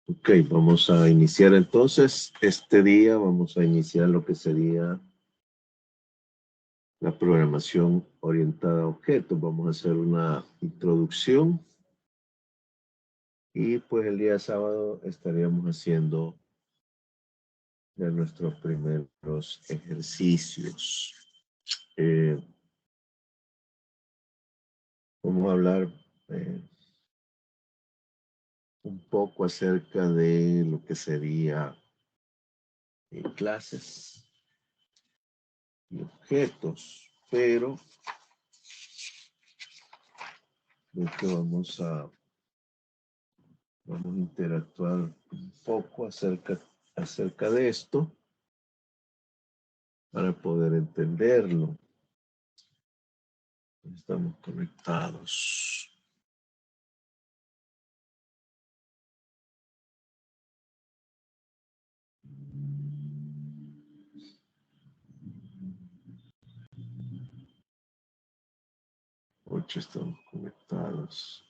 Ok, vamos a iniciar entonces. Este día vamos a iniciar lo que sería la programación orientada a objetos. Vamos a hacer una introducción y pues el día sábado estaríamos haciendo ya nuestros primeros ejercicios. Eh, Vamos a hablar eh, un poco acerca de lo que sería clases y objetos, pero creo que vamos a interactuar un poco acerca de esto para poder entenderlo. Estamos conectados. Ocho estamos conectados.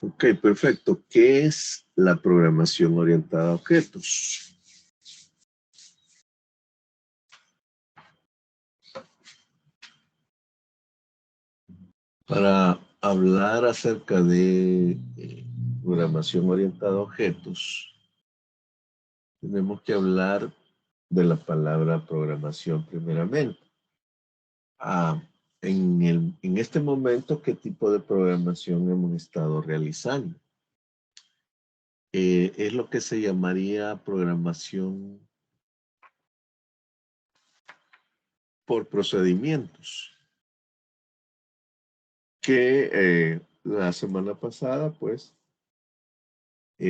Ok, perfecto. ¿Qué es la programación orientada a objetos? Para hablar acerca de programación orientada a objetos, tenemos que hablar de la palabra programación primeramente. En este momento, ¿qué tipo de programación hemos estado realizando? Es lo que se llamaría programación por procedimientos, que la semana pasada, pues,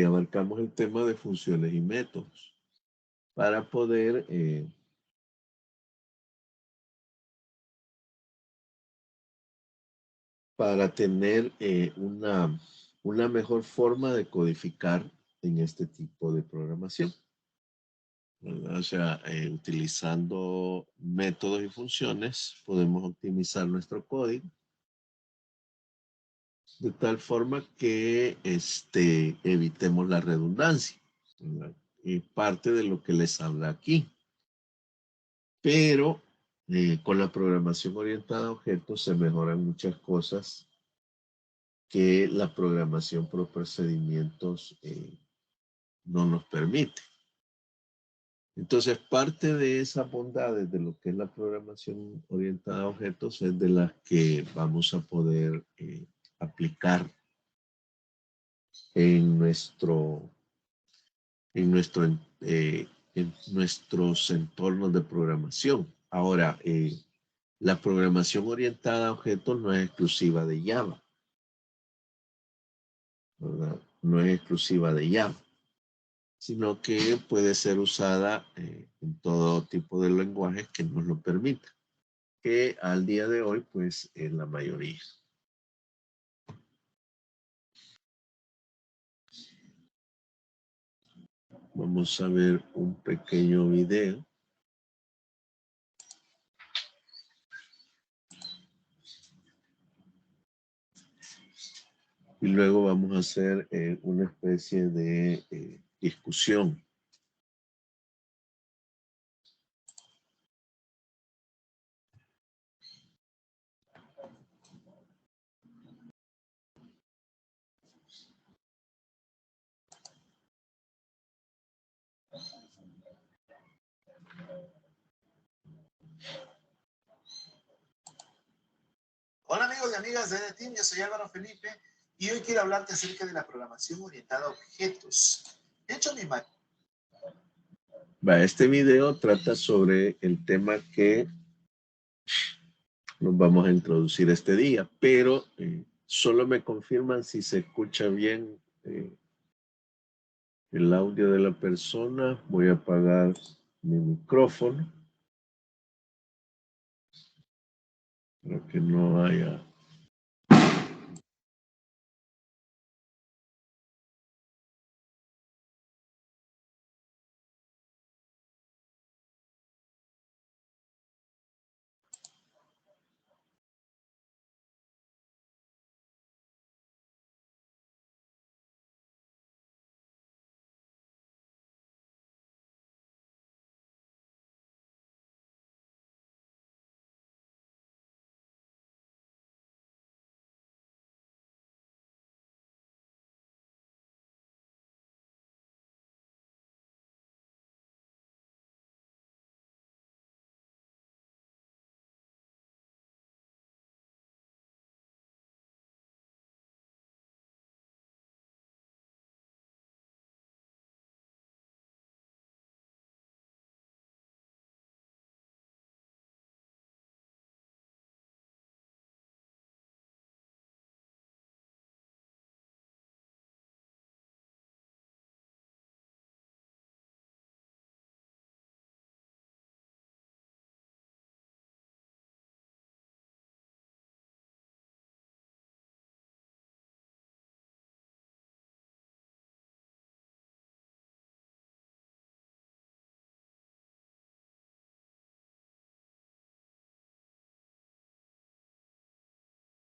abarcamos el tema de funciones y métodos para poder tener una mejor forma de codificar en este tipo de programación, ¿verdad? O sea, utilizando métodos y funciones, podemos optimizar nuestro código de tal forma que evitemos la redundancia, ¿verdad? Y parte de lo que les habla aquí. Pero con la programación orientada a objetos se mejoran muchas cosas que la programación por procedimientos no nos permite. Entonces, parte de esas bondades de lo que es la programación orientada a objetos es de las que vamos a poder aplicar en en nuestro, en nuestros entornos de programación. Ahora, la programación orientada a objetos no es exclusiva de Java, ¿verdad? No es exclusiva de Java, sino que puede ser usada en todo tipo de lenguajes que nos lo permitan, que al día de hoy, pues, es la mayoría. Vamos a ver un pequeño video. Y luego vamos a hacer una especie de discusión. Hola amigos y amigas de Team, yo soy Álvaro Felipe y hoy quiero hablarte acerca de la programación orientada a objetos. De hecho, Este video trata sobre el tema que nos vamos a introducir este día, pero solo me confirman si se escucha bien el audio de la persona. Voy a apagar mi micrófono para que no haya...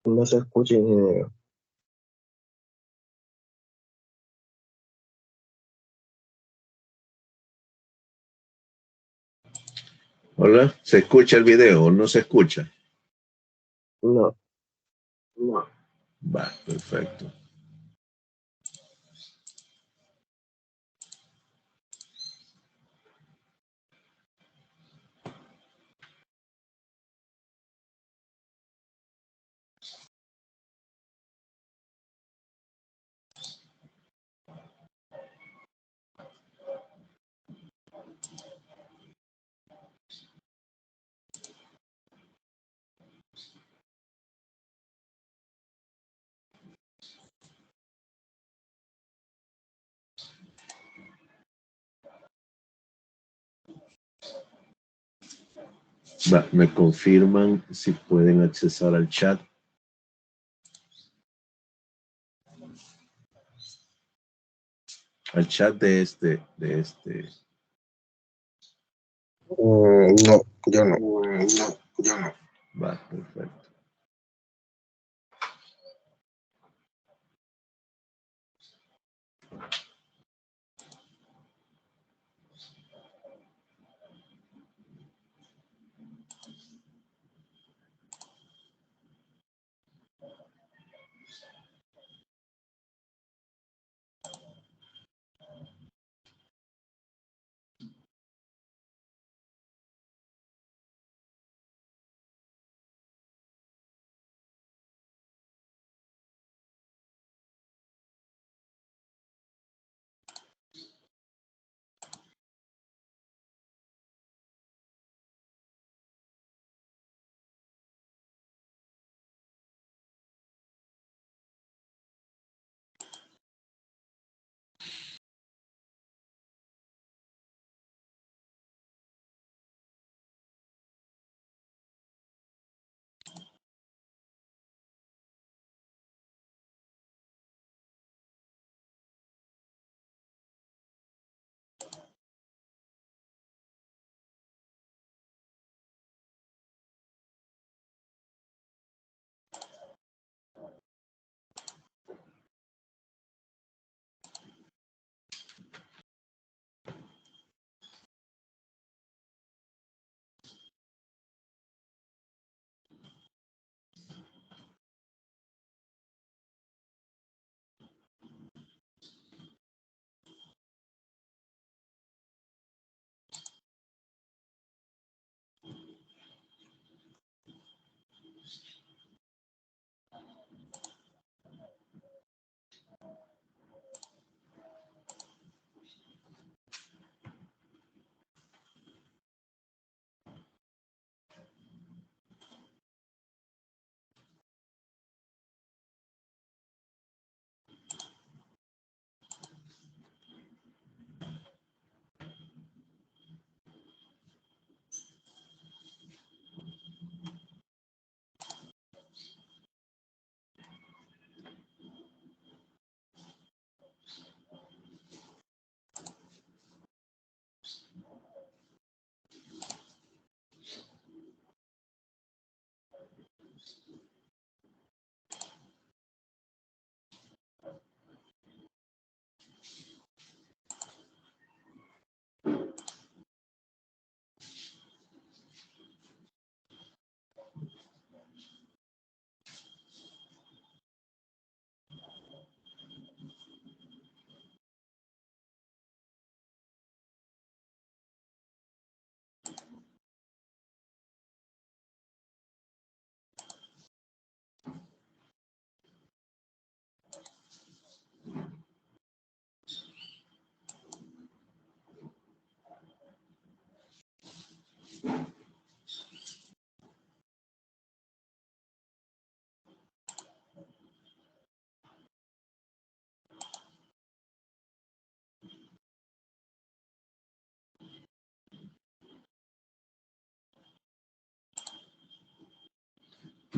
No se escucha, ingeniero. Hola, ¿se escucha el video o no se escucha? No. Va, perfecto. Va, me confirman si pueden accesar al chat. Al chat de este. No, yo no. Va, perfecto.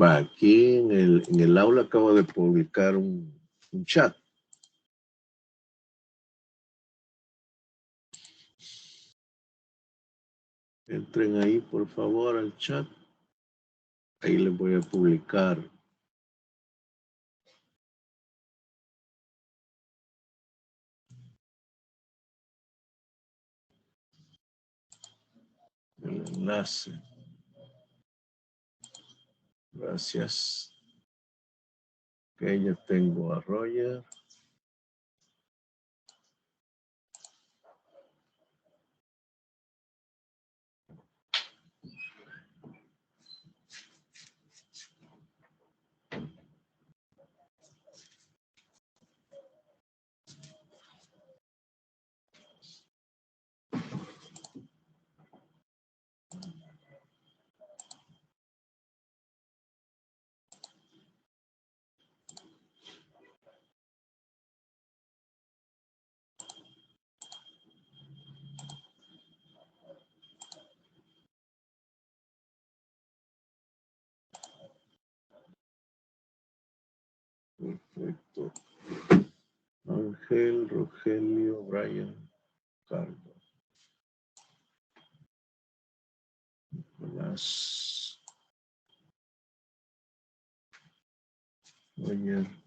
Va, aquí en el aula acabo de publicar un chat. Entren ahí, por favor, al chat. Ahí les voy a publicar el enlace. Gracias. Ok, ya tengo a Roger. Perfecto. Ángel, Rogelio, Brian, Carlos. Nicolás. Roger.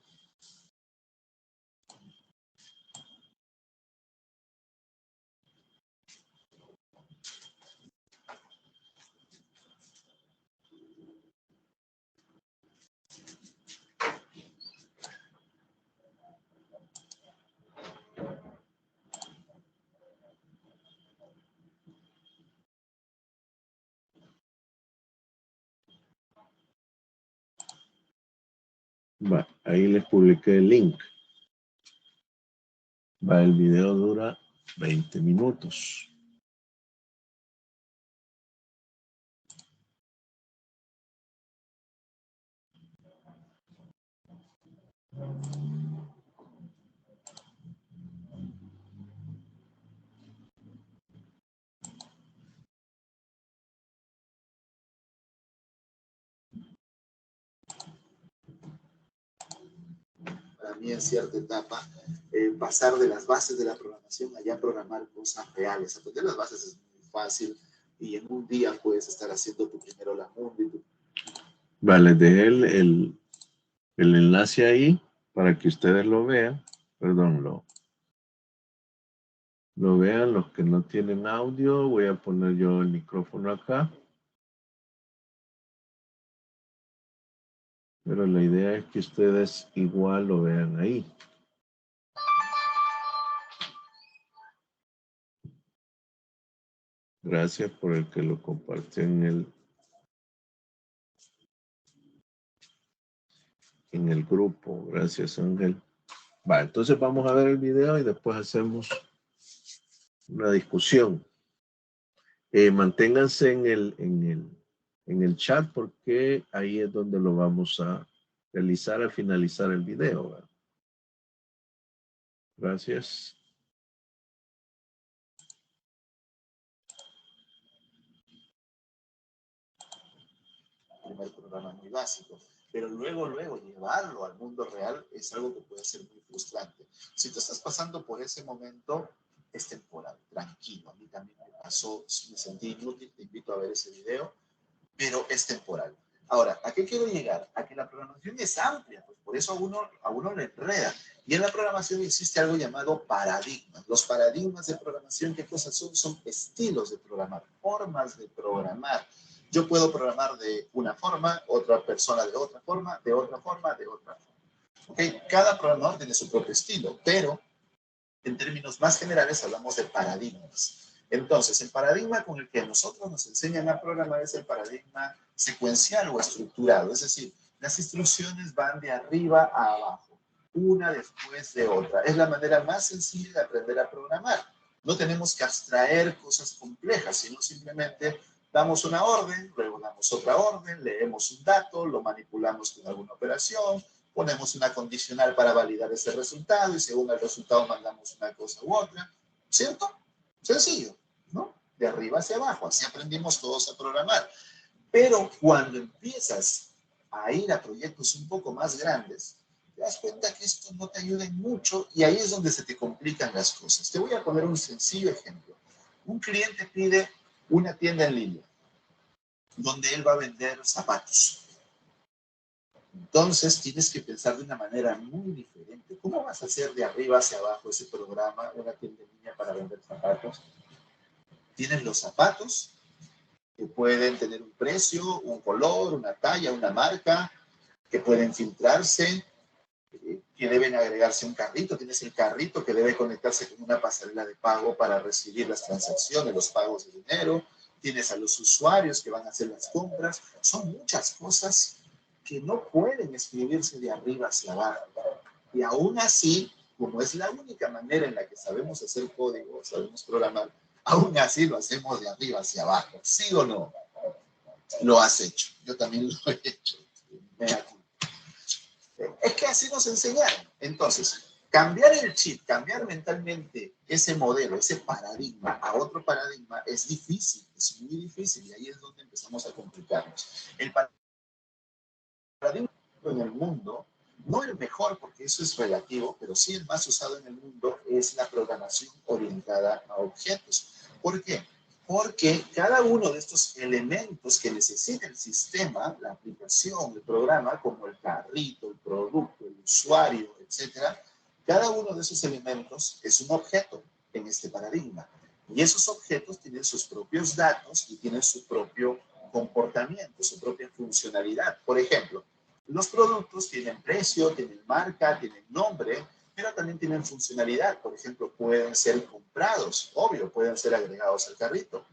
Va, ahí les publiqué el link. Va, el video dura 20 minutos. Para mí en cierta etapa, pasar de las bases de la programación allá a programar cosas reales. Aprender las bases es muy fácil y en un día puedes estar haciendo tu primero la mundo. Vale, dejé el enlace ahí para que ustedes lo vean. Perdón, lo vean los que no tienen audio. Voy a poner yo el micrófono acá. Pero la idea es que ustedes igual lo vean ahí. Gracias por el que lo compartió en el grupo. Gracias, Ángel. Va, entonces vamos a ver el video y después hacemos una discusión. Manténganse en el chat porque ahí es donde lo vamos a realizar al finalizar el video. ¿Verdad? Gracias. Primer programa muy básico, pero luego llevarlo al mundo real es algo que puede ser muy frustrante. Si tú estás pasando por ese momento, es temporal, tranquilo. A mí también me pasó, me sentí inútil, te invito a ver ese video, pero es temporal. Ahora, ¿a qué quiero llegar? A que la programación es amplia, pues por eso a uno le enreda. Y en la programación existe algo llamado paradigmas. Los paradigmas de programación, ¿qué cosas son? Son estilos de programar, formas de programar. Yo puedo programar de una forma, otra persona de otra forma, de otra forma, de otra forma. ¿Okay? Cada programador tiene su propio estilo, pero en términos más generales hablamos de paradigmas. Entonces, el paradigma con el que a nosotros nos enseñan a programar es el paradigma secuencial o estructurado, es decir, las instrucciones van de arriba a abajo, una después de otra. Es la manera más sencilla de aprender a programar. No tenemos que abstraer cosas complejas, sino simplemente damos una orden, luego damos otra orden, leemos un dato, lo manipulamos con alguna operación, ponemos una condicional para validar ese resultado y según el resultado mandamos una cosa u otra, ¿cierto? Sencillo, ¿no? De arriba hacia abajo, así aprendimos todos a programar. Pero cuando empiezas a ir a proyectos un poco más grandes, te das cuenta que esto no te ayuda en mucho y ahí es donde se te complican las cosas. Te voy a poner un sencillo ejemplo. Un cliente pide una tienda en línea donde él va a vender zapatos. Entonces tienes que pensar de una manera muy diferente. ¿Cómo vas a hacer de arriba hacia abajo ese programa, una tienda en línea para vender zapatos? Tienes los zapatos que pueden tener un precio, un color, una talla, una marca, que pueden filtrarse, que deben agregarse un carrito. Tienes el carrito que debe conectarse con una pasarela de pago para recibir las transacciones, los pagos de dinero. Tienes a los usuarios que van a hacer las compras. Son muchas cosas que no pueden escribirse de arriba hacia abajo. Y aún así, como es la única manera en la que sabemos hacer código, sabemos programar, aún así lo hacemos de arriba hacia abajo. ¿Sí o no? Lo has hecho. Yo también lo he hecho. Es que así nos enseñaron. Entonces, cambiar el chip, cambiar mentalmente ese modelo, ese paradigma a otro paradigma es difícil, es muy difícil, y ahí es donde empezamos a complicarnos. El paradigma en el mundo, no el mejor porque eso es relativo, pero sí el más usado en el mundo es la programación orientada a objetos. ¿Por qué? Porque cada uno de estos elementos que necesita el sistema, la aplicación, el programa, como el carrito, el producto, el usuario, etcétera, cada uno de esos elementos es un objeto en este paradigma. Y esos objetos tienen sus propios datos y tienen su propio comportamiento, su propia funcionalidad. Por ejemplo, los productos tienen precio, tienen marca, tienen nombre, pero también tienen funcionalidad. Por ejemplo, pueden ser comprados, obvio, pueden ser agregados al carrito.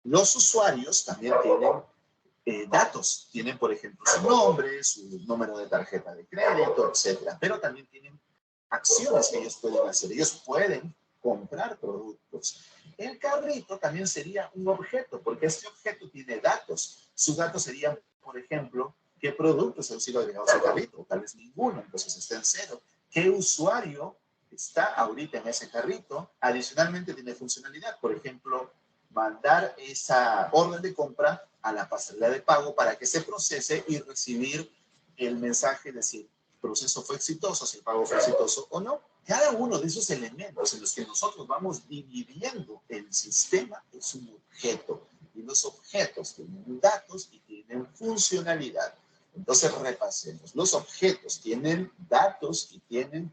Los usuarios también tienen datos. Tienen, por ejemplo, su nombre, su número de tarjeta de crédito, etcétera. Pero también tienen acciones que ellos pueden hacer. Ellos pueden comprar productos. El carrito también sería un objeto, porque este objeto tiene datos. Sus datos serían, por ejemplo, qué productos han sido agregados al carrito, o tal vez ninguno, entonces está en cero. ¿Qué usuario está ahorita en ese carrito? Adicionalmente tiene funcionalidad, por ejemplo, mandar esa orden de compra a la pasarela de pago para que se procese y recibir el mensaje de si el proceso fue exitoso, si el pago fue exitoso o no. Cada uno de esos elementos en los que nosotros vamos dividiendo el sistema es un objeto. Y los objetos tienen datos y tienen funcionalidad. Entonces repasemos. Los objetos tienen datos y tienen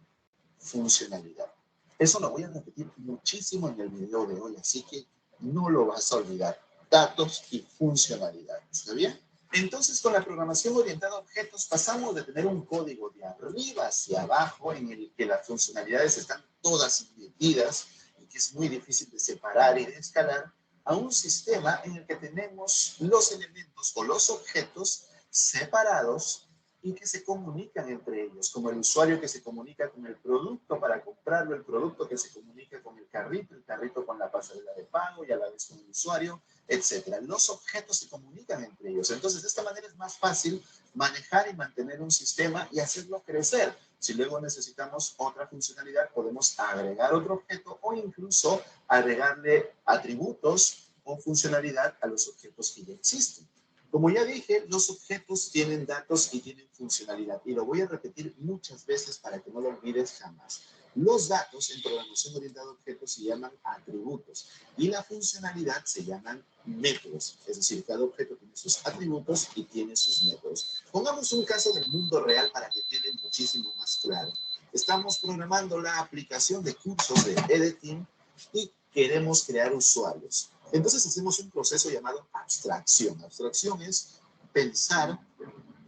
funcionalidad. Eso lo voy a repetir muchísimo en el video de hoy, así que no lo vas a olvidar. Datos y funcionalidad. ¿Está bien? Entonces, con la programación orientada a objetos, pasamos de tener un código de arriba hacia abajo, en el que las funcionalidades están todas metidas y que es muy difícil de separar y de escalar, a un sistema en el que tenemos los elementos o los objetos separados y que se comunican entre ellos, como el usuario que se comunica con el producto para comprarlo, el producto que se comunica con el carrito con la pasarela de pago y a la vez con el usuario, etcétera. Los objetos se comunican entre ellos. Entonces, de esta manera es más fácil manejar y mantener un sistema y hacerlo crecer. Si luego necesitamos otra funcionalidad, podemos agregar otro objeto o incluso agregarle atributos o funcionalidad a los objetos que ya existen. Como ya dije, los objetos tienen datos y tienen funcionalidad. Y lo voy a repetir muchas veces para que no lo olvides jamás. Los datos en programación orientada a objetos se llaman atributos y la funcionalidad se llaman métodos. Es decir, cada objeto tiene sus atributos y tiene sus métodos. Pongamos un caso del mundo real para que quede muchísimo más claro. Estamos programando la aplicación de cursos de editing y queremos crear usuarios. Entonces hacemos un proceso llamado abstracción. Abstracción es pensar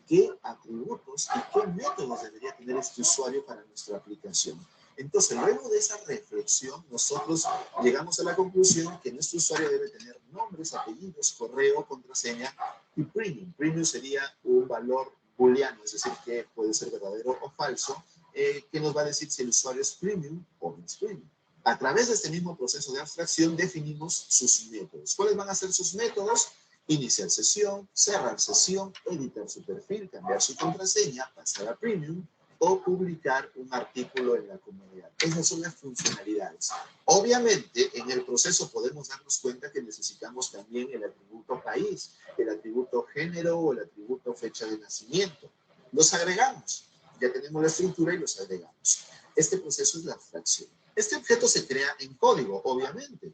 qué atributos y qué métodos debería tener este usuario para nuestra aplicación. Entonces, luego de esa reflexión, nosotros llegamos a la conclusión que nuestro usuario debe tener nombres, apellidos, correo, contraseña y premium. Premium sería un valor booleano, es decir, que puede ser verdadero o falso, que nos va a decir si el usuario es premium o no es premium. A través de este mismo proceso de abstracción definimos sus métodos. ¿Cuáles van a ser sus métodos? Iniciar sesión, cerrar sesión, editar su perfil, cambiar su contraseña, pasar a premium o publicar un artículo en la comunidad. Esas son las funcionalidades. Obviamente, en el proceso podemos darnos cuenta que necesitamos también el atributo país, el atributo género o el atributo fecha de nacimiento. Los agregamos. Ya tenemos la estructura y los agregamos. Este proceso es la abstracción. Este objeto se crea en código, obviamente.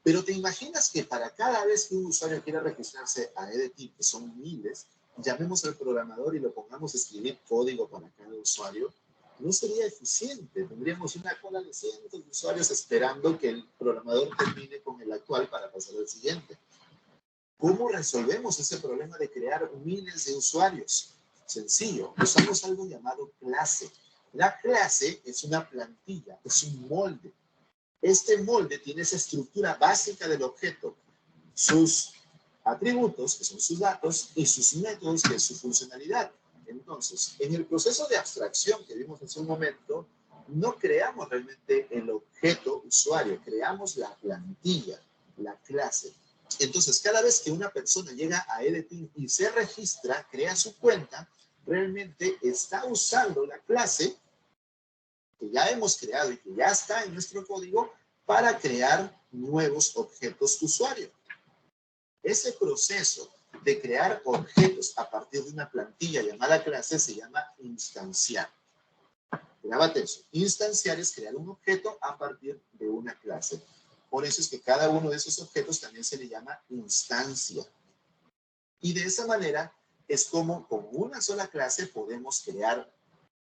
Pero ¿te imaginas que para cada vez que un usuario quiera registrarse a EDT, que son miles, llamemos al programador y lo pongamos a escribir código para cada usuario? No sería eficiente. Tendríamos una cola de cientos de usuarios esperando que el programador termine con el actual para pasar al siguiente. ¿Cómo resolvemos ese problema de crear miles de usuarios? Sencillo, usamos algo llamado clase. La clase es una plantilla, es un molde. Este molde tiene esa estructura básica del objeto, sus atributos, que son sus datos, y sus métodos, que es su funcionalidad. Entonces, en el proceso de abstracción que vimos hace un momento, no creamos realmente el objeto usuario, creamos la plantilla, la clase. Entonces, cada vez que una persona llega a EDT y se registra, crea su cuenta, realmente está usando la clase que ya hemos creado y que ya está en nuestro código para crear nuevos objetos usuario. Ese proceso de crear objetos a partir de una plantilla llamada clase se llama instanciar. Grábate eso. Instanciar es crear un objeto a partir de una clase. Por eso es que cada uno de esos objetos también se le llama instancia. Y de esa manera es como con una sola clase podemos crear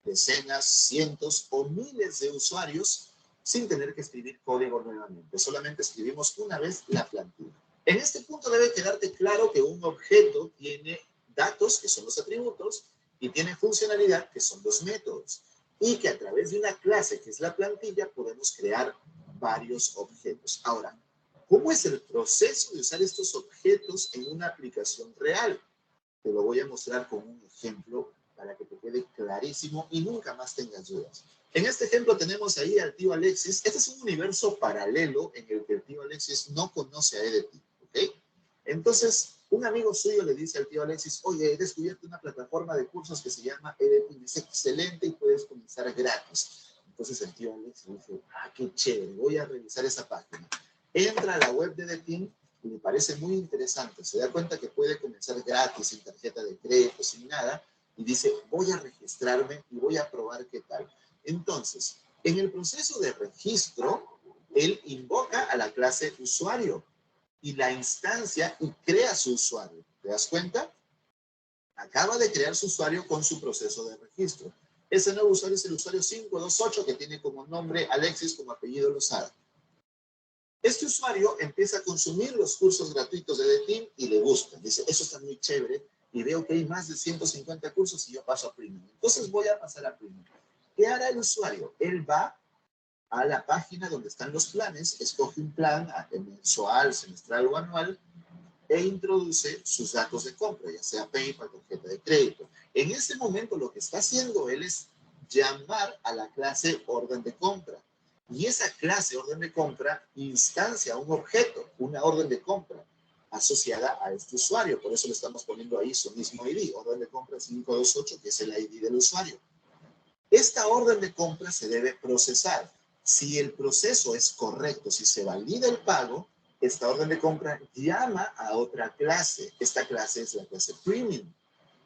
decenas, cientos o miles de usuarios sin tener que escribir código nuevamente. Solamente escribimos una vez la plantilla. En este punto debe quedarte claro que un objeto tiene datos, que son los atributos, y tiene funcionalidad, que son los métodos. Y que a través de una clase, que es la plantilla, podemos crear varios objetos. Ahora, ¿cómo es el proceso de usar estos objetos en una aplicación real? Te lo voy a mostrar con un ejemplo para que te quede clarísimo y nunca más tengas dudas. En este ejemplo tenemos ahí al tío Alexis. Este es un universo paralelo en el que el tío Alexis no conoce a EDT, ¿ok? Entonces, un amigo suyo le dice al tío Alexis, oye, he descubierto una plataforma de cursos que se llama EDT, es excelente y puedes comenzar gratis. Entonces el tío Alexis dice, ah, qué chévere, voy a revisar esa página. Entra a la web de EDT y le parece muy interesante. Se da cuenta que puede comenzar gratis, sin tarjeta de crédito, sin nada, y dice, voy a registrarme y voy a probar qué tal. Entonces, en el proceso de registro, él invoca a la clase usuario y la instancia y crea su usuario. ¿Te das cuenta? Acaba de crear su usuario con su proceso de registro. Ese nuevo usuario es el usuario 528 que tiene como nombre Alexis, como apellido Lozada. Este usuario empieza a consumir los cursos gratuitos de EDT y le gusta. Dice, eso está muy chévere y veo que hay más de 150 cursos y yo paso a Premium. Entonces voy a pasar a Premium. ¿Qué hará el usuario? Él va a la página donde están los planes, escoge un plan mensual, semestral o anual e introduce sus datos de compra, ya sea PayPal, tarjeta de crédito. En ese momento lo que está haciendo él es llamar a la clase orden de compra. Y esa clase orden de compra instancia un objeto, una orden de compra asociada a este usuario. Por eso le estamos poniendo ahí su mismo ID, orden de compra 528, que es el ID del usuario. Esta orden de compra se debe procesar. Si el proceso es correcto, si se valida el pago, esta orden de compra llama a otra clase. Esta clase es la clase Premium.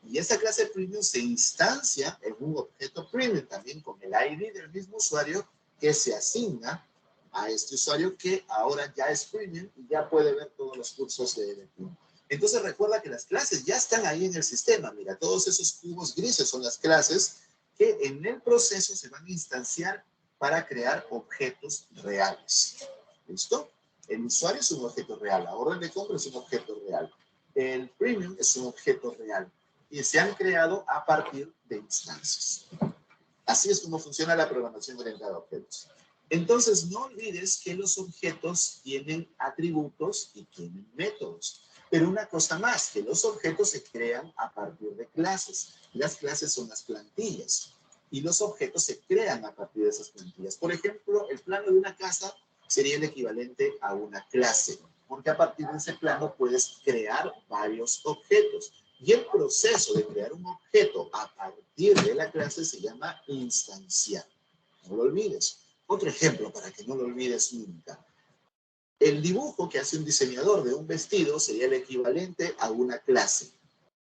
Y esta clase Premium se instancia en un objeto Premium, también con el ID del mismo usuario, que se asigna a este usuario que ahora ya es Premium y ya puede ver todos los cursos de EDT. Entonces recuerda que las clases ya están ahí en el sistema. Mira, todos esos cubos grises son las clases que en el proceso se van a instanciar para crear objetos reales. ¿Listo? El usuario es un objeto real, la orden de compra es un objeto real, el Premium es un objeto real y se han creado a partir de instancias. Así es como funciona la programación orientada a objetos. Entonces, no olvides que los objetos tienen atributos y tienen métodos. Pero una cosa más, que los objetos se crean a partir de clases. Las clases son las plantillas y los objetos se crean a partir de esas plantillas. Por ejemplo, el plano de una casa sería el equivalente a una clase, porque a partir de ese plano puedes crear varios objetos. Y el proceso de crear un objeto a partir de la clase se llama instanciar. No lo olvides. Otro ejemplo para que no lo olvides nunca. El dibujo que hace un diseñador de un vestido sería el equivalente a una clase.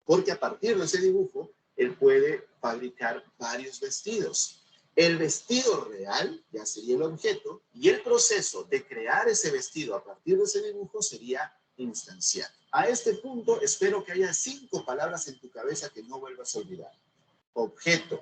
Porque a partir de ese dibujo, él puede fabricar varios vestidos. El vestido real ya sería el objeto y el proceso de crear ese vestido a partir de ese dibujo sería instancial. A este punto espero que haya 5 palabras en tu cabeza que no vuelvas a olvidar. Objeto,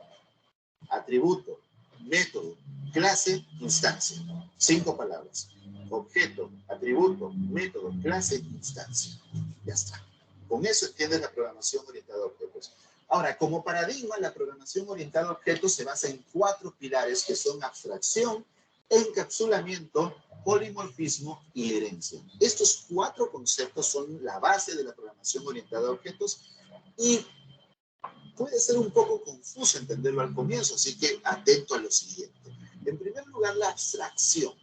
atributo, método, clase, instancia. 5 palabras. Objeto, atributo, método, clase, instancia. Ya está. Con eso entiendes la programación orientada a objetos. Ahora, como paradigma, la programación orientada a objetos se basa en 4 pilares que son abstracción, encapsulamiento, polimorfismo y herencia. Estos 4 conceptos son la base de la programación orientada a objetos y puede ser un poco confuso entenderlo al comienzo, así que atento a lo siguiente. En primer lugar, la abstracción.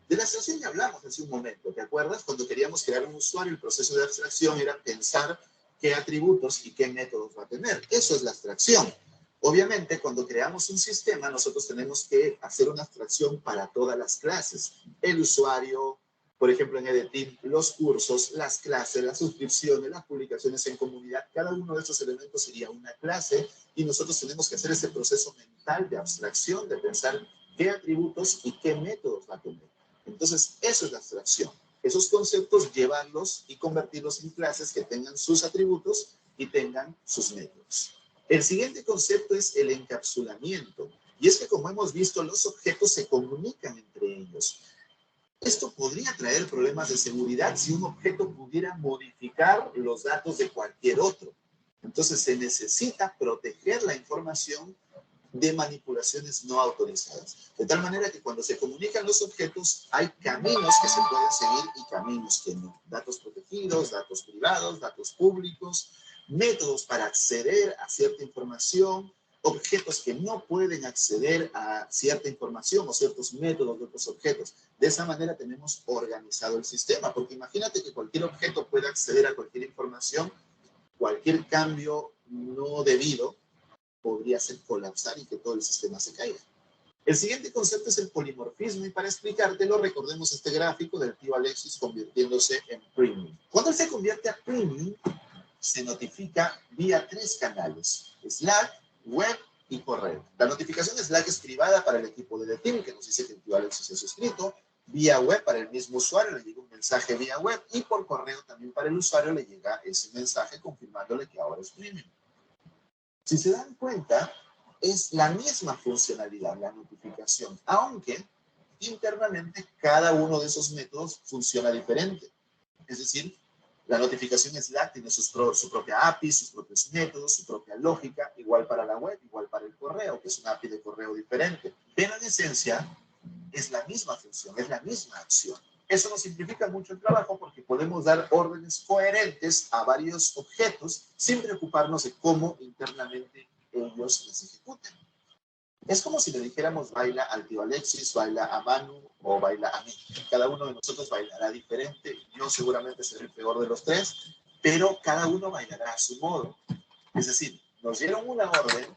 De la abstracción ya hablamos hace un momento, ¿te acuerdas? Cuando queríamos crear un usuario, el proceso de abstracción era pensar qué atributos y qué métodos va a tener. Eso es la abstracción. Obviamente, cuando creamos un sistema, nosotros tenemos que hacer una abstracción para todas las clases. El usuario, por ejemplo, en EdTeam, los cursos, las clases, las suscripciones, las publicaciones en comunidad, cada uno de estos elementos sería una clase y nosotros tenemos que hacer ese proceso mental de abstracción, de pensar qué atributos y qué métodos va a tener. Entonces, eso es la abstracción. Esos conceptos, llevarlos y convertirlos en clases que tengan sus atributos y tengan sus métodos. El siguiente concepto es el encapsulamiento. Y es que, como hemos visto, los objetos se comunican entre ellos. Esto podría traer problemas de seguridad si un objeto pudiera modificar los datos de cualquier otro. Entonces, se necesita proteger la información de manipulaciones no autorizadas. De tal manera que cuando se comunican los objetos, hay caminos que se pueden seguir y caminos que no. Datos protegidos, datos privados, datos públicos, métodos para acceder a cierta información, objetos que no pueden acceder a cierta información o ciertos métodos de otros objetos. De esa manera tenemos organizado el sistema, porque imagínate que cualquier objeto puede acceder a cualquier información, cualquier cambio no debido podría hacer colapsar y que todo el sistema se caiga. El siguiente concepto es el polimorfismo y para explicártelo recordemos este gráfico del tío Alexis convirtiéndose en premium. Cuando él se convierte a premium, se notifica vía 3 canales, Slack, web y correo. La notificación Slack es privada para el equipo de EdTeam, que nos dice que el tío Alexis es suscrito. Vía web para el mismo usuario le llega un mensaje vía web y por correo también para el usuario le llega ese mensaje confirmándole que ahora es premium. Si se dan cuenta, es la misma funcionalidad, la notificación, aunque internamente cada uno de esos métodos funciona diferente. Es decir, la notificación Slack tiene su propia API, sus propios métodos, su propia lógica, igual para la web, igual para el correo, que es una API de correo diferente. Pero en esencia es la misma función, es la misma acción. Eso nos simplifica mucho el trabajo porque podemos dar órdenes coherentes a varios objetos sin preocuparnos de cómo internamente ellos las ejecuten. Es como si le dijéramos baila al tío Alexis, baila a Manu o baila a mí. Cada uno de nosotros bailará diferente. Yo seguramente seré el peor de los 3, pero cada uno bailará a su modo. Es decir, nos dieron una orden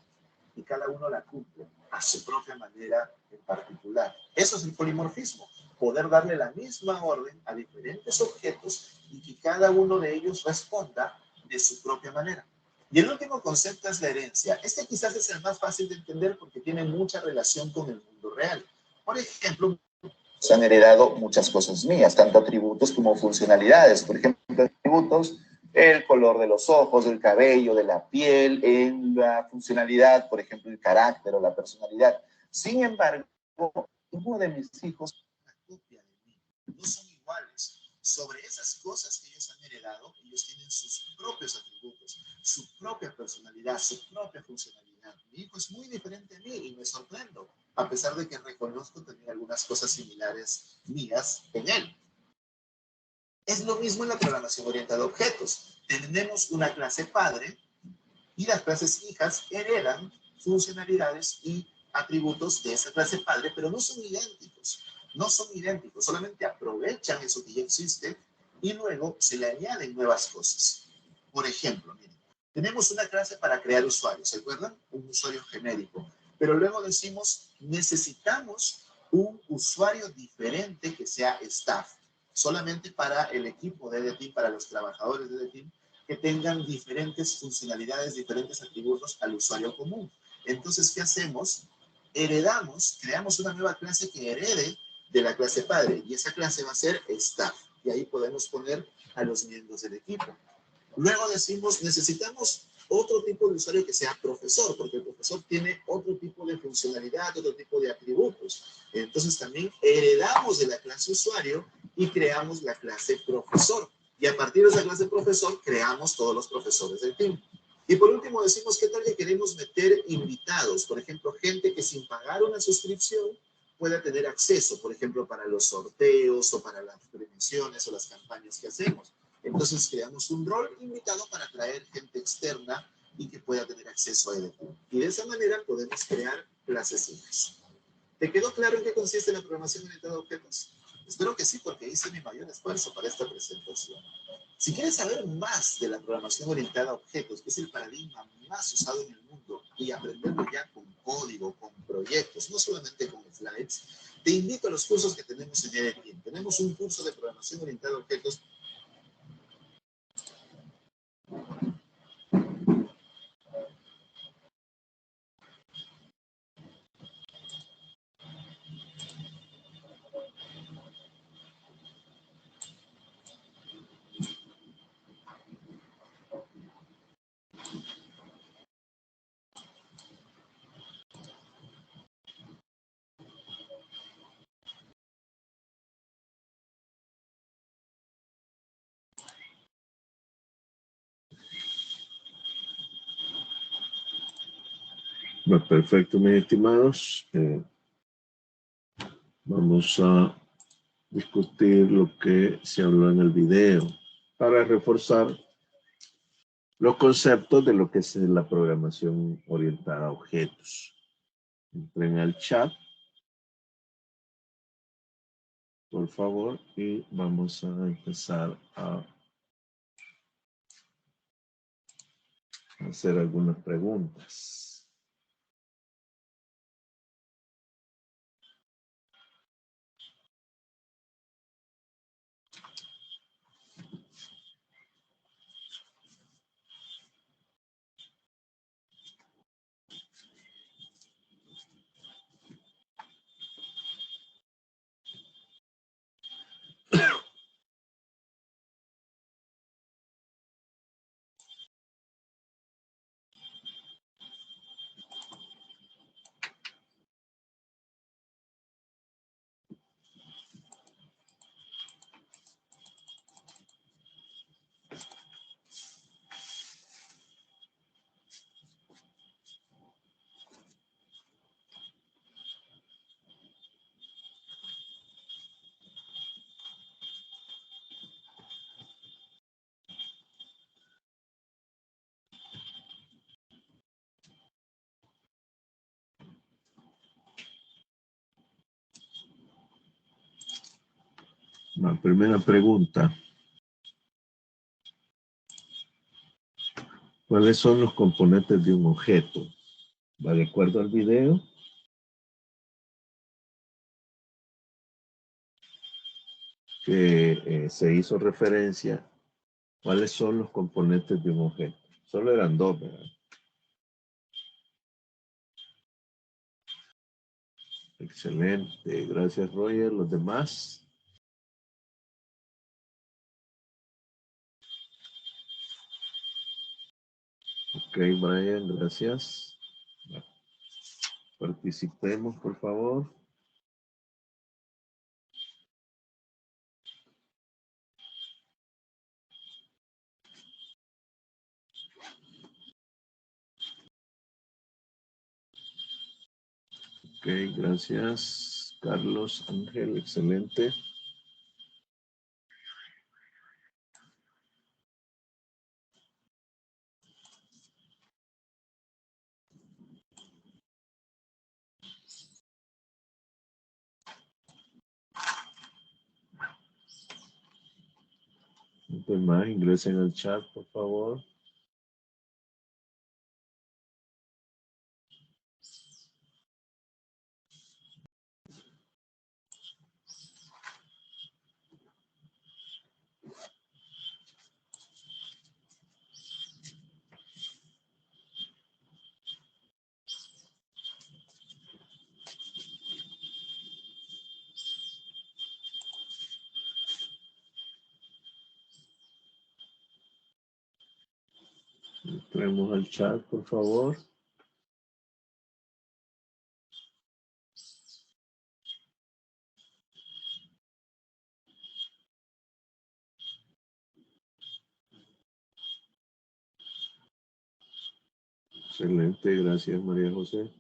y cada uno la cumple a su propia manera en particular. Eso es el polimorfismo, poder darle la misma orden a diferentes objetos y que cada uno de ellos responda de su propia manera. Y el último concepto es la herencia. Este quizás es el más fácil de entender porque tiene mucha relación con el mundo real. Por ejemplo, se han heredado muchas cosas mías, tanto atributos como funcionalidades. Por ejemplo, atributos, el color de los ojos, del cabello, de la piel, en la funcionalidad, por ejemplo, el carácter o la personalidad. Sin embargo, ninguno de mis hijos es una copia de mí. No son iguales. Sobre esas cosas que ellos han heredado, ellos tienen sus propios atributos, su propia personalidad, su propia funcionalidad. Mi hijo es muy diferente a mí y me sorprendo, a pesar de que reconozco también algunas cosas similares mías en él. Es lo mismo en la programación orientada a objetos. Tenemos una clase padre y las clases hijas heredan funcionalidades y atributos de esa clase padre, pero no son idénticos. No son idénticos, solamente aprovechan eso que ya existe y luego se le añaden nuevas cosas. Por ejemplo, miren, tenemos una clase para crear usuarios, ¿se acuerdan? Un usuario genérico. Pero luego decimos, necesitamos un usuario diferente que sea staff, solamente para el equipo de EdTeam, para los trabajadores de EdTeam, que tengan diferentes funcionalidades, diferentes atributos al usuario común. Entonces, ¿qué hacemos? Heredamos, creamos una nueva clase que herede de la clase padre, y esa clase va a ser staff, y ahí podemos poner a los miembros del equipo. Luego decimos, necesitamos otro tipo de usuario que sea profesor, porque el profesor tiene otro tipo de funcionalidad, otro tipo de atributos. Entonces también heredamos de la clase usuario y creamos la clase profesor. Y a partir de esa clase profesor, creamos todos los profesores del team. Y por último decimos, ¿qué tal que queremos meter invitados? Por ejemplo, gente que sin pagar una suscripción pueda tener acceso, por ejemplo, para los sorteos o para las premiaciones o las campañas que hacemos. Entonces creamos un rol invitado para traer gente externa y que pueda tener acceso a él. Y de esa manera podemos crear clases hijas. ¿Te quedó claro en qué consiste la programación orientada a objetos? Espero que sí, porque hice mi mayor esfuerzo para esta presentación. Si quieres saber más de la programación orientada a objetos, que es el paradigma más usado en el mundo, y aprenderlo ya con código, con proyectos, no solamente con slides, te invito a los cursos que tenemos en EDTeam. Tenemos un curso de programación orientada a objetos. Bueno, perfecto, mis estimados. Vamos a discutir lo que se habló en el video para reforzar los conceptos de lo que es la programación orientada a objetos. Entren al chat, por favor, y vamos a empezar a hacer algunas preguntas. La primera pregunta. ¿Cuáles son los componentes de un objeto? ¿Va de acuerdo al video? Que se hizo referencia. ¿Cuáles son los componentes de un objeto? Solo eran dos, ¿verdad? Excelente. Gracias, Roger. ¿Los demás? Ok, Brian, gracias. Participemos, por favor. Ok, gracias. Carlos, Ángel, excelente. Los demás, ingresen al chat, por favor. Entremos al chat, por favor. Excelente, gracias María José.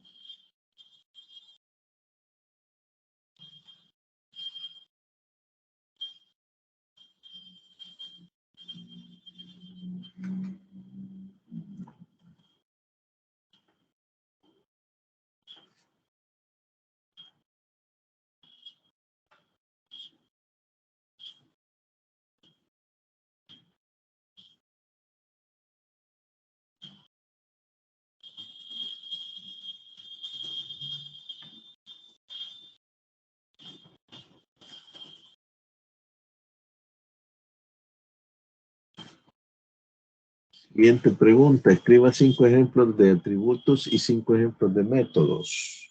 Siguiente pregunta. Escriba 5 ejemplos de atributos y 5 ejemplos de métodos.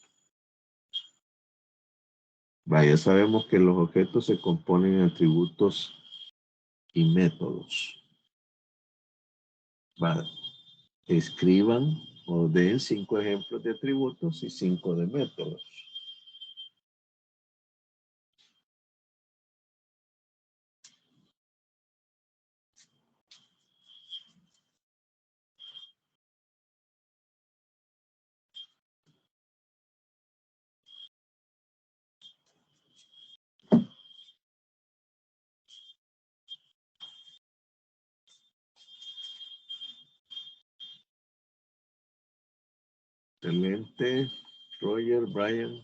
Vaya, sabemos que los objetos se componen de atributos y métodos. Vale. Escriban o den 5 ejemplos de atributos y 5 de métodos. Excelente. Roger, Brian.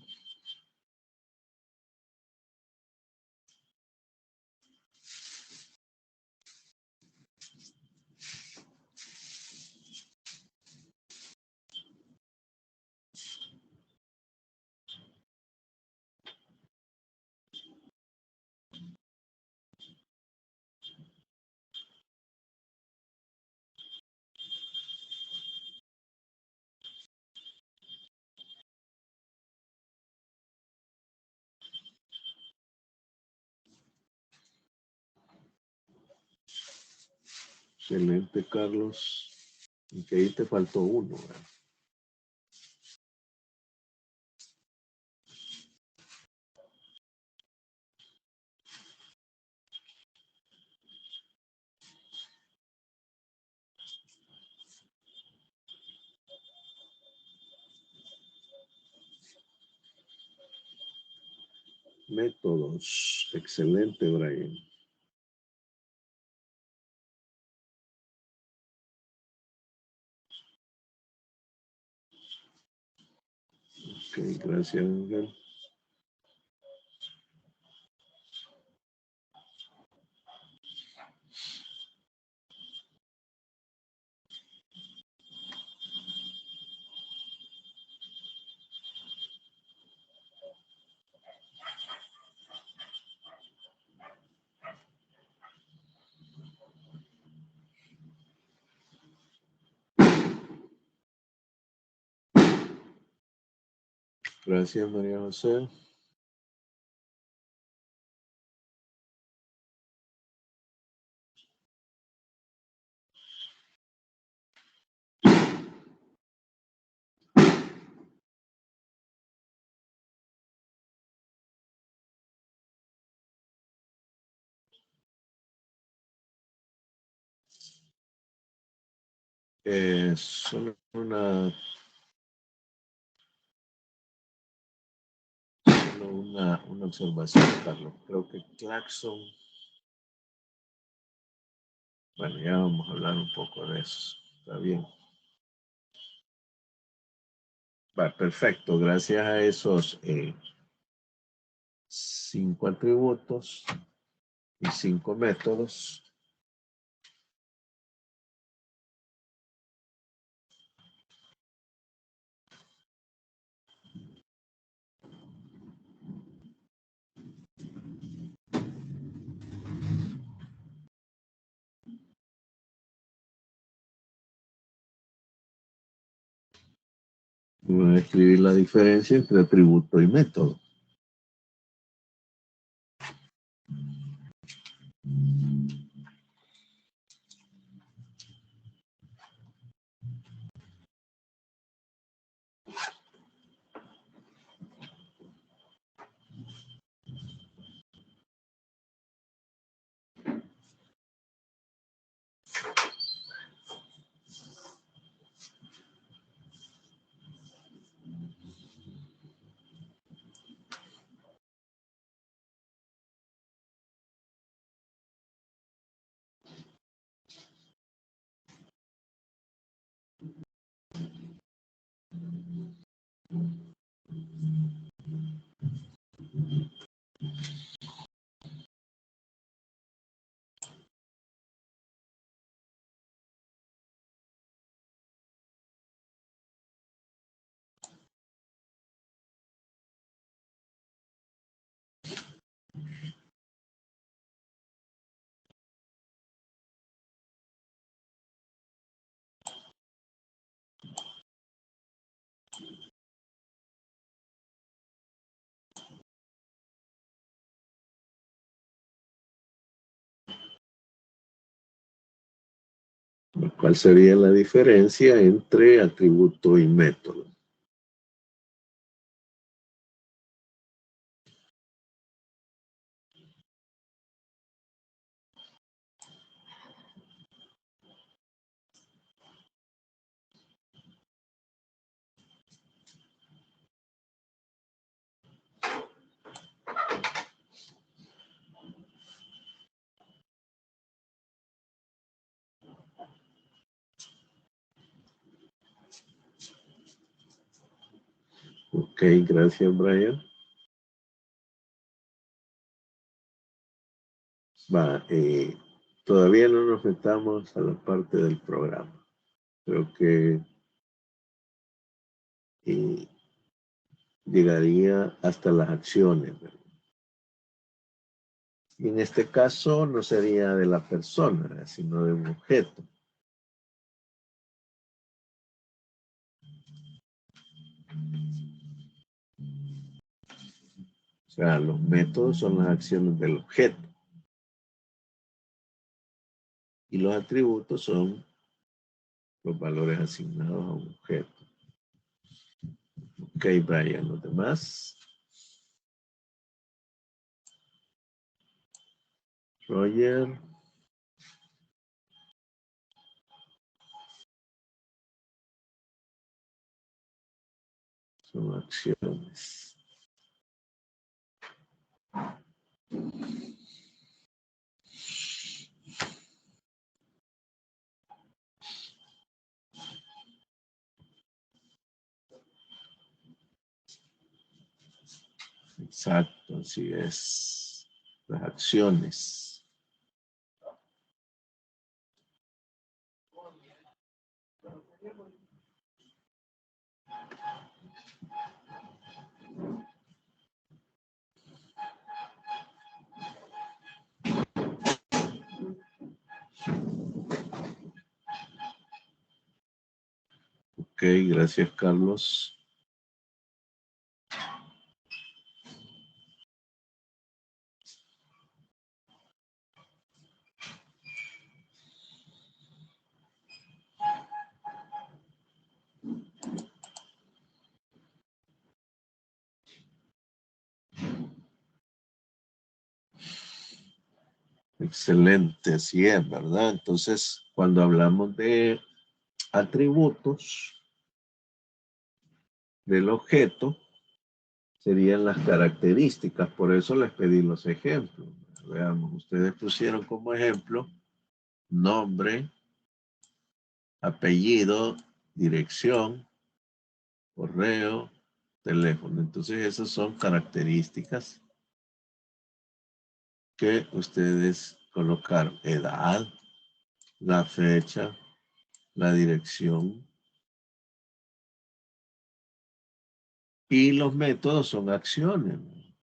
Excelente, Carlos. Y que ahí te faltó uno. ¿Verdad? Métodos. Excelente, Brian. Ok, gracias, Ángel. Gracias, María José. Solo una observación, Carlos. Creo que Claxon. Bueno, ya vamos a hablar un poco de eso. Está bien. Va, perfecto. Gracias a esos 5 atributos y 5 métodos. Voy a escribir la diferencia entre atributo y método. ¿Cuál sería la diferencia entre atributo y método? Ok, gracias, Brian. Va, todavía no nos metamos a la parte del programa. Creo que llegaría hasta las acciones, ¿verdad? Y en este caso no sería de la persona, ¿verdad?, sino de un objeto. O sea, los métodos son las acciones del objeto. Y los atributos son los valores asignados a un objeto. Ok, Brian, los demás. Roger. Son acciones. Exacto, así es. Las acciones. Ok, gracias, Carlos. Excelente, así es, ¿verdad? Entonces, cuando hablamos de atributos del objeto, serían las características. Por eso les pedí los ejemplos. Veamos, ustedes pusieron como ejemplo nombre, apellido, dirección, correo, teléfono. Entonces, esas son características que ustedes colocaron. Edad, la fecha, la dirección. Y los métodos son acciones.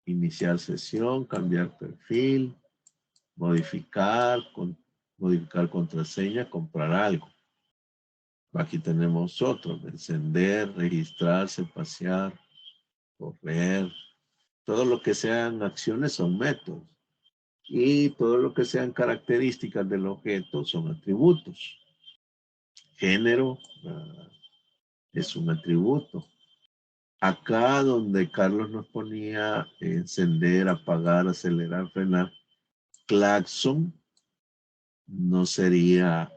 Iniciar sesión, cambiar perfil, modificar contraseña, comprar algo. Aquí tenemos otros: encender, registrarse, pasear, correr. Todo lo que sean acciones son métodos. Y todo lo que sean características del objeto son atributos. Género es un atributo. Acá donde Carlos nos ponía encender, apagar, acelerar, frenar, claxon no sería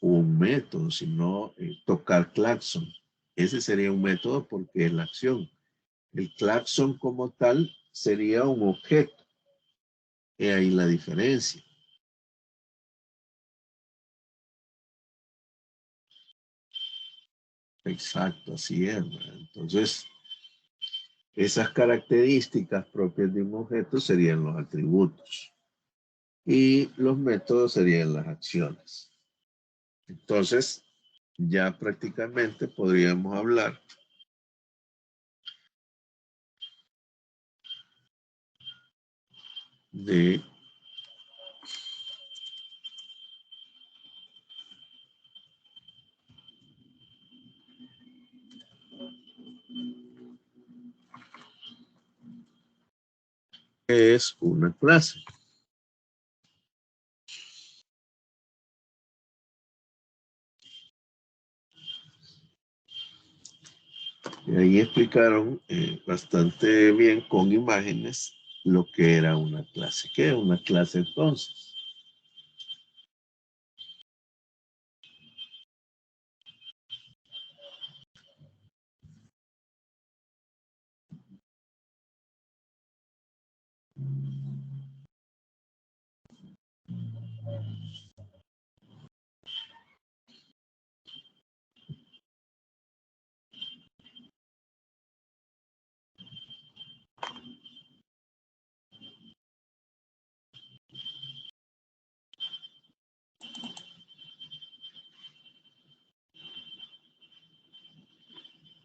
un método, sino tocar claxon. Ese sería un método porque es la acción. El claxon como tal sería un objeto. Y ahí la diferencia. Exacto, así es, ¿verdad? Entonces, esas características propias de un objeto serían los atributos. Y los métodos serían las acciones. Entonces, ya prácticamente podríamos hablar de qué es una clase. ahí explicaron bastante bien con imágenes lo que era una clase. ¿Qué es una clase entonces?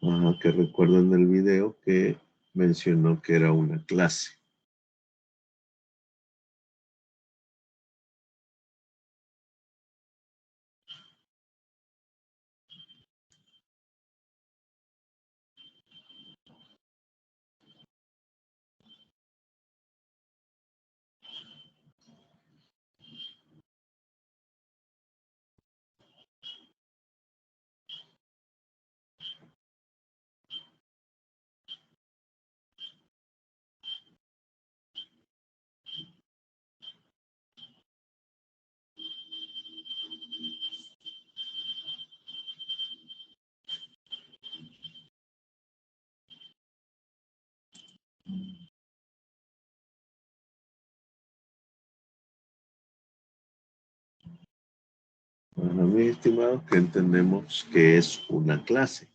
Ajá, que recuerdan el video que mencionó que era una clase. Bueno, mis estimados, que entendemos que es una clase.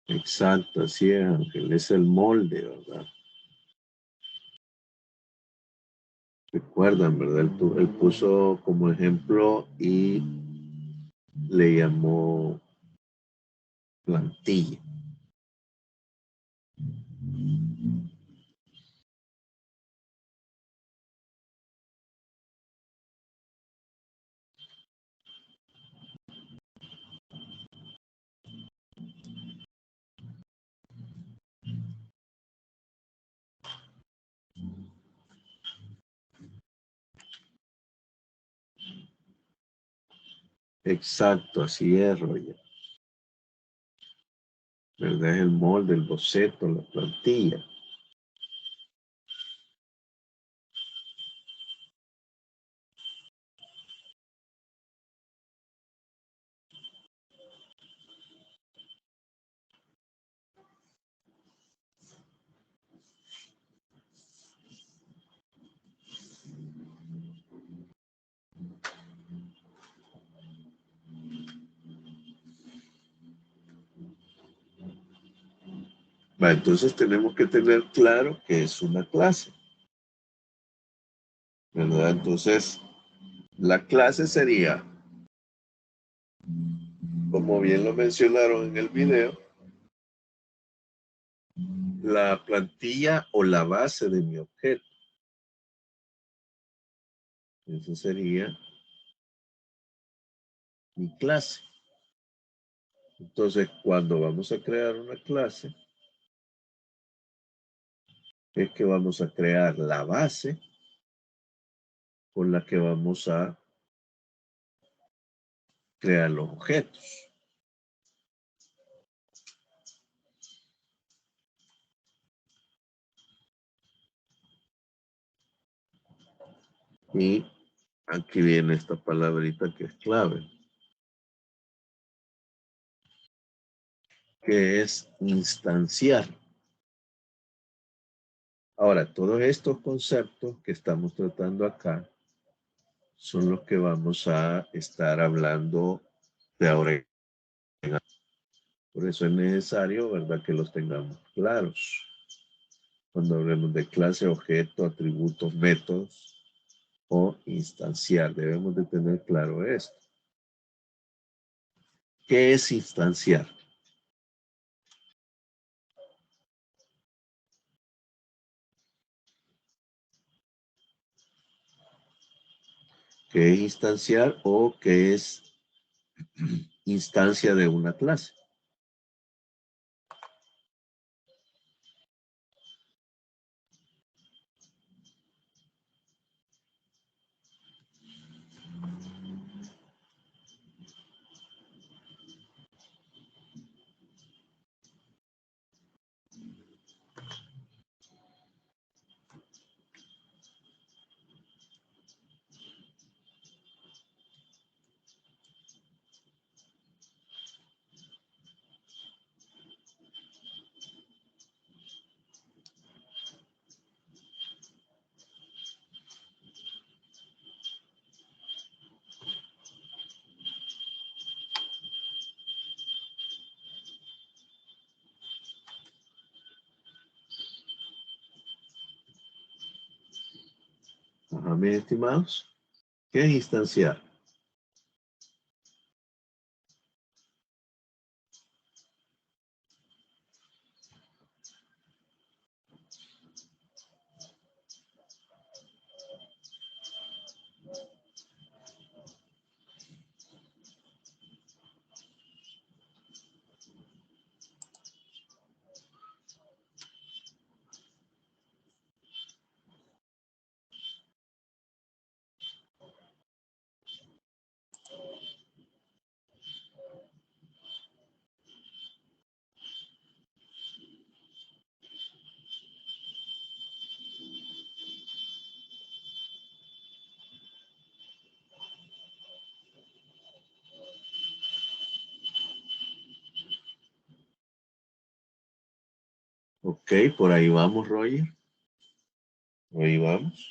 Exacto, así es, Ángel, es el molde, ¿verdad? Recuerdan, ¿verdad? Él puso como ejemplo y le llamó plantilla. Exacto, así es, Roger. ¿Verdad? Es el molde, el boceto, la plantilla. Va, entonces tenemos que tener claro que es una clase, ¿verdad? Entonces, la clase sería, como bien lo mencionaron en el video, la plantilla o la base de mi objeto. Eso sería mi clase. Entonces, cuando vamos a crear una clase, es que vamos a crear la base con la que vamos a crear los objetos. Y aquí viene esta palabrita que es clave, que es instanciar. Ahora, todos estos conceptos que estamos tratando acá son los que vamos a estar hablando de ahora en adelante. Por eso es necesario, ¿verdad?, que los tengamos claros. Cuando hablemos de clase, objeto, atributos, métodos o instanciar, debemos de tener claro esto. ¿Qué es instanciar? ¿Qué es instanciar o qué es instancia de una clase? Ajá, mis estimados. ¿Qué es instanciar? Ok, por ahí vamos, Roger. Por ahí vamos.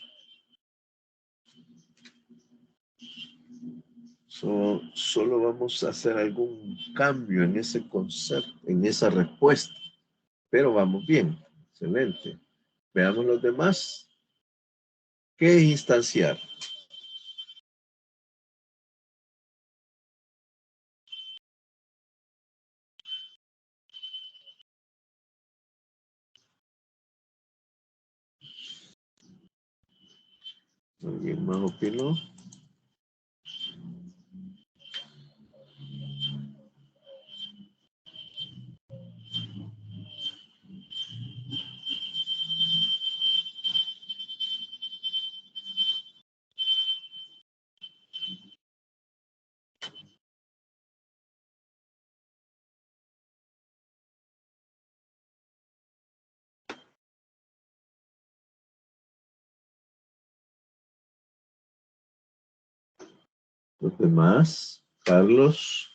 Solo vamos a hacer algún cambio en ese concepto, en esa respuesta. Pero vamos bien. Excelente. Veamos los demás. ¿Qué es instanciar? ¿Alguien más opinó? Los demás. Carlos,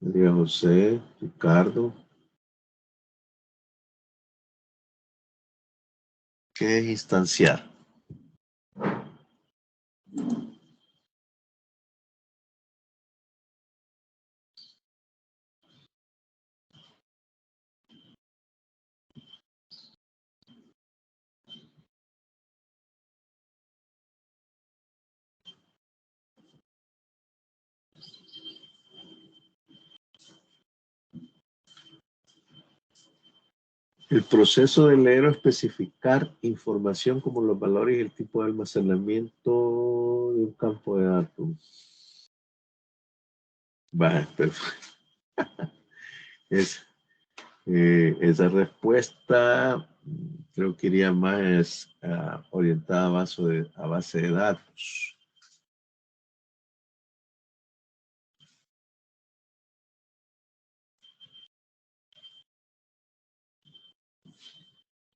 María José, Ricardo. ¿Qué es instanciar? El proceso de leer o especificar información como los valores y el tipo de almacenamiento de un campo de datos. Vale, perfecto. Esa respuesta creo que iría más orientada a base de datos.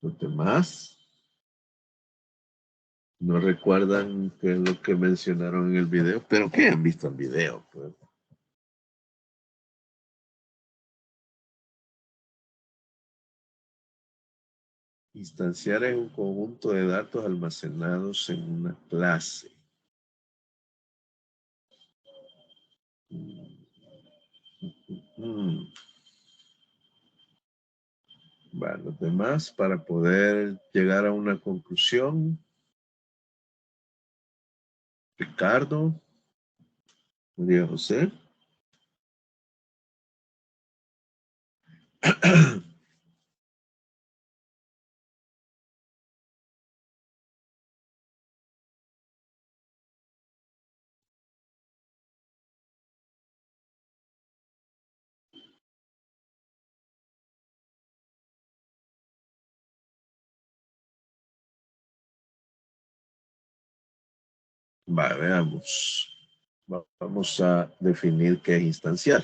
Los demás no recuerdan qué es lo que mencionaron en el video, pero que han visto el video, pues. Instanciar es un conjunto de datos almacenados en una clase. Bueno, los demás, para poder llegar a una conclusión. Ricardo, María José. Veamos. Vamos a definir qué es instanciar.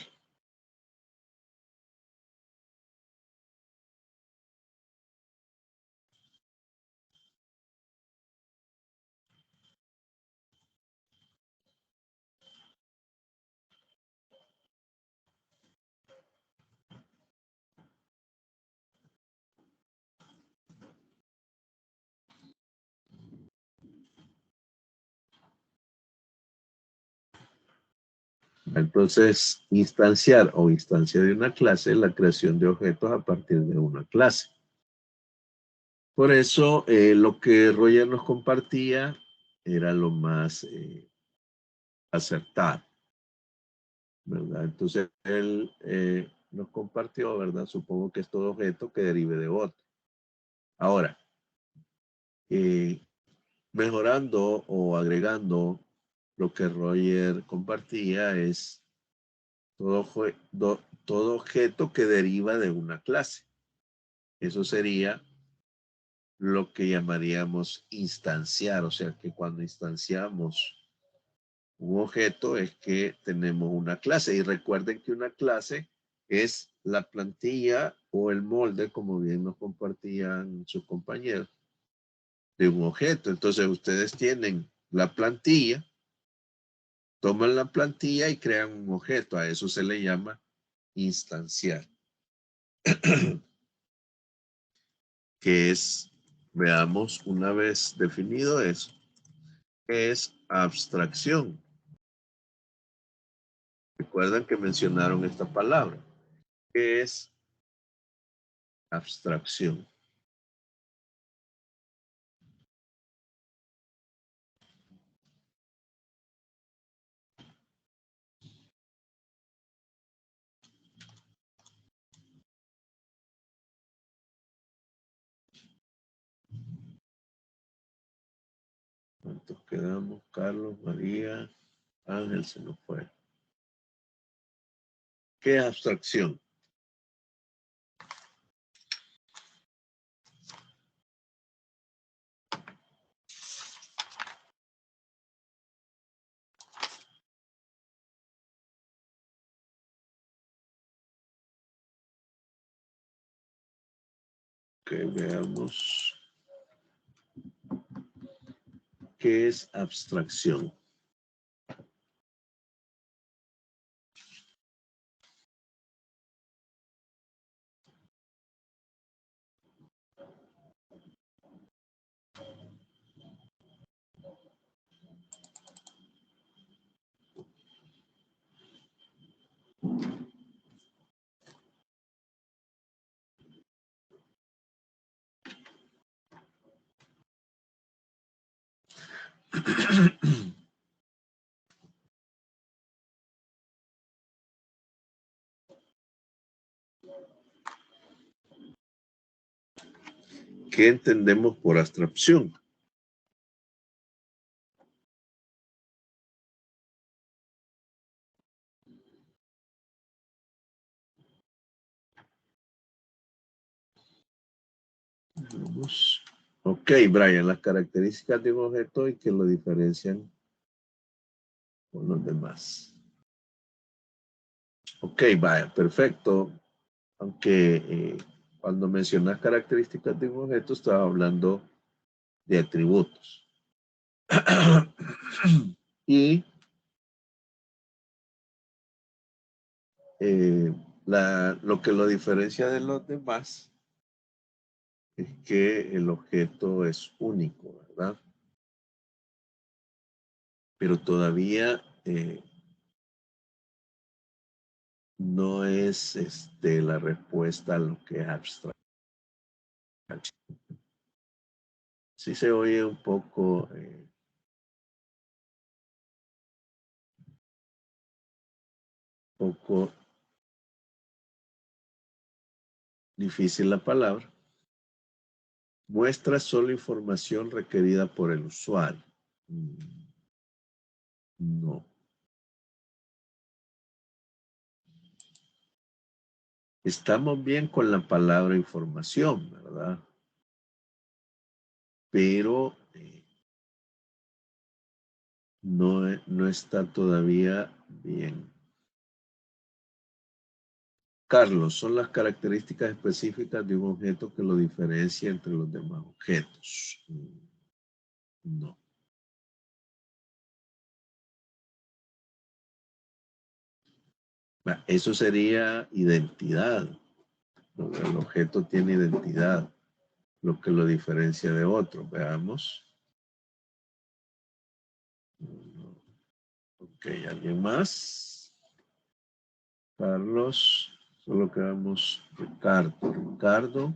Entonces, instanciar o instancia de una clase es la creación de objetos a partir de una clase. Por eso, lo que Roger nos compartía era lo más acertado, ¿verdad? Entonces, él nos compartió, ¿verdad? Supongo que es todo objeto que derive de otro. Ahora, mejorando o agregando lo que Roger compartía es todo objeto que deriva de una clase. Eso sería lo que llamaríamos instanciar, o sea que cuando instanciamos un objeto es que tenemos una clase. Y recuerden que una clase es la plantilla o el molde, como bien nos compartían sus compañeros, de un objeto. Entonces ustedes tienen la plantilla, toman la plantilla y crean un objeto. A eso se le llama instanciar. Que es, veamos una vez definido eso, que es abstracción. Recuerdan que mencionaron esta palabra, que es abstracción. ¿Cuántos quedamos? Carlos, María, Ángel se nos fue. ¿Qué es abstracción? Que veamos. ¿Qué es abstracción? ¿Qué entendemos por abstracción? Vamos. Ok, Brian, las características de un objeto y que lo diferencian con los demás. Ok, vaya, perfecto. Aunque cuando mencionas características de un objeto, estaba hablando de atributos. Y lo que lo diferencia de los demás es que el objeto es único, ¿verdad? Pero todavía no es la respuesta a lo que es abstracto. Sí se oye un poco difícil la palabra. Muestra solo información requerida por el usuario. No. Estamos bien con la palabra información, ¿verdad? Pero no está todavía bien. Carlos, son las características específicas de un objeto que lo diferencia entre los demás objetos. No. Eso sería identidad. El objeto tiene identidad, lo que lo diferencia de otro. Veamos. Ok, ¿alguien más? Carlos, solo quedamos Ricardo. Ricardo.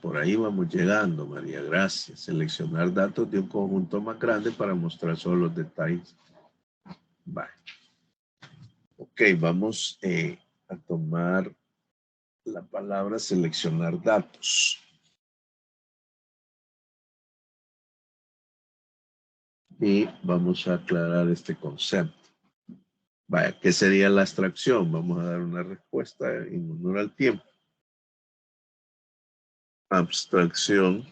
Por ahí vamos llegando, María, gracias. Seleccionar datos de un conjunto más grande para mostrar solo los detalles. Ok, vamos a tomar la palabra seleccionar datos. Y vamos a aclarar este concepto. Vaya, ¿qué sería la abstracción? Vamos a dar una respuesta en honor al tiempo. Abstracción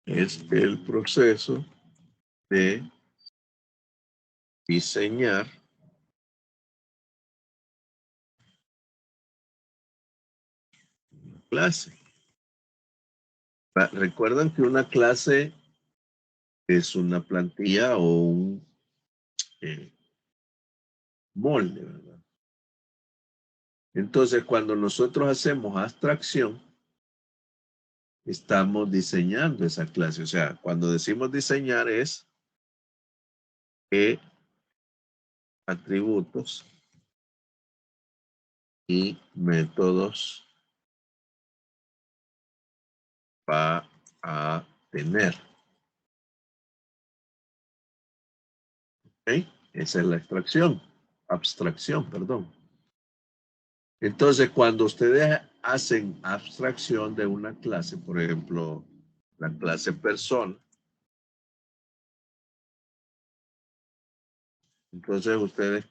es el proceso de diseñar una clase. Recuerdan que una clase es una plantilla o un molde, ¿verdad? Entonces, cuando nosotros hacemos abstracción, estamos diseñando esa clase. O sea, cuando decimos diseñar es qué atributos y métodos va a tener. ¿Ok? Esa es la abstracción, perdón. Entonces, cuando ustedes hacen abstracción de una clase, por ejemplo, la clase persona, entonces ustedes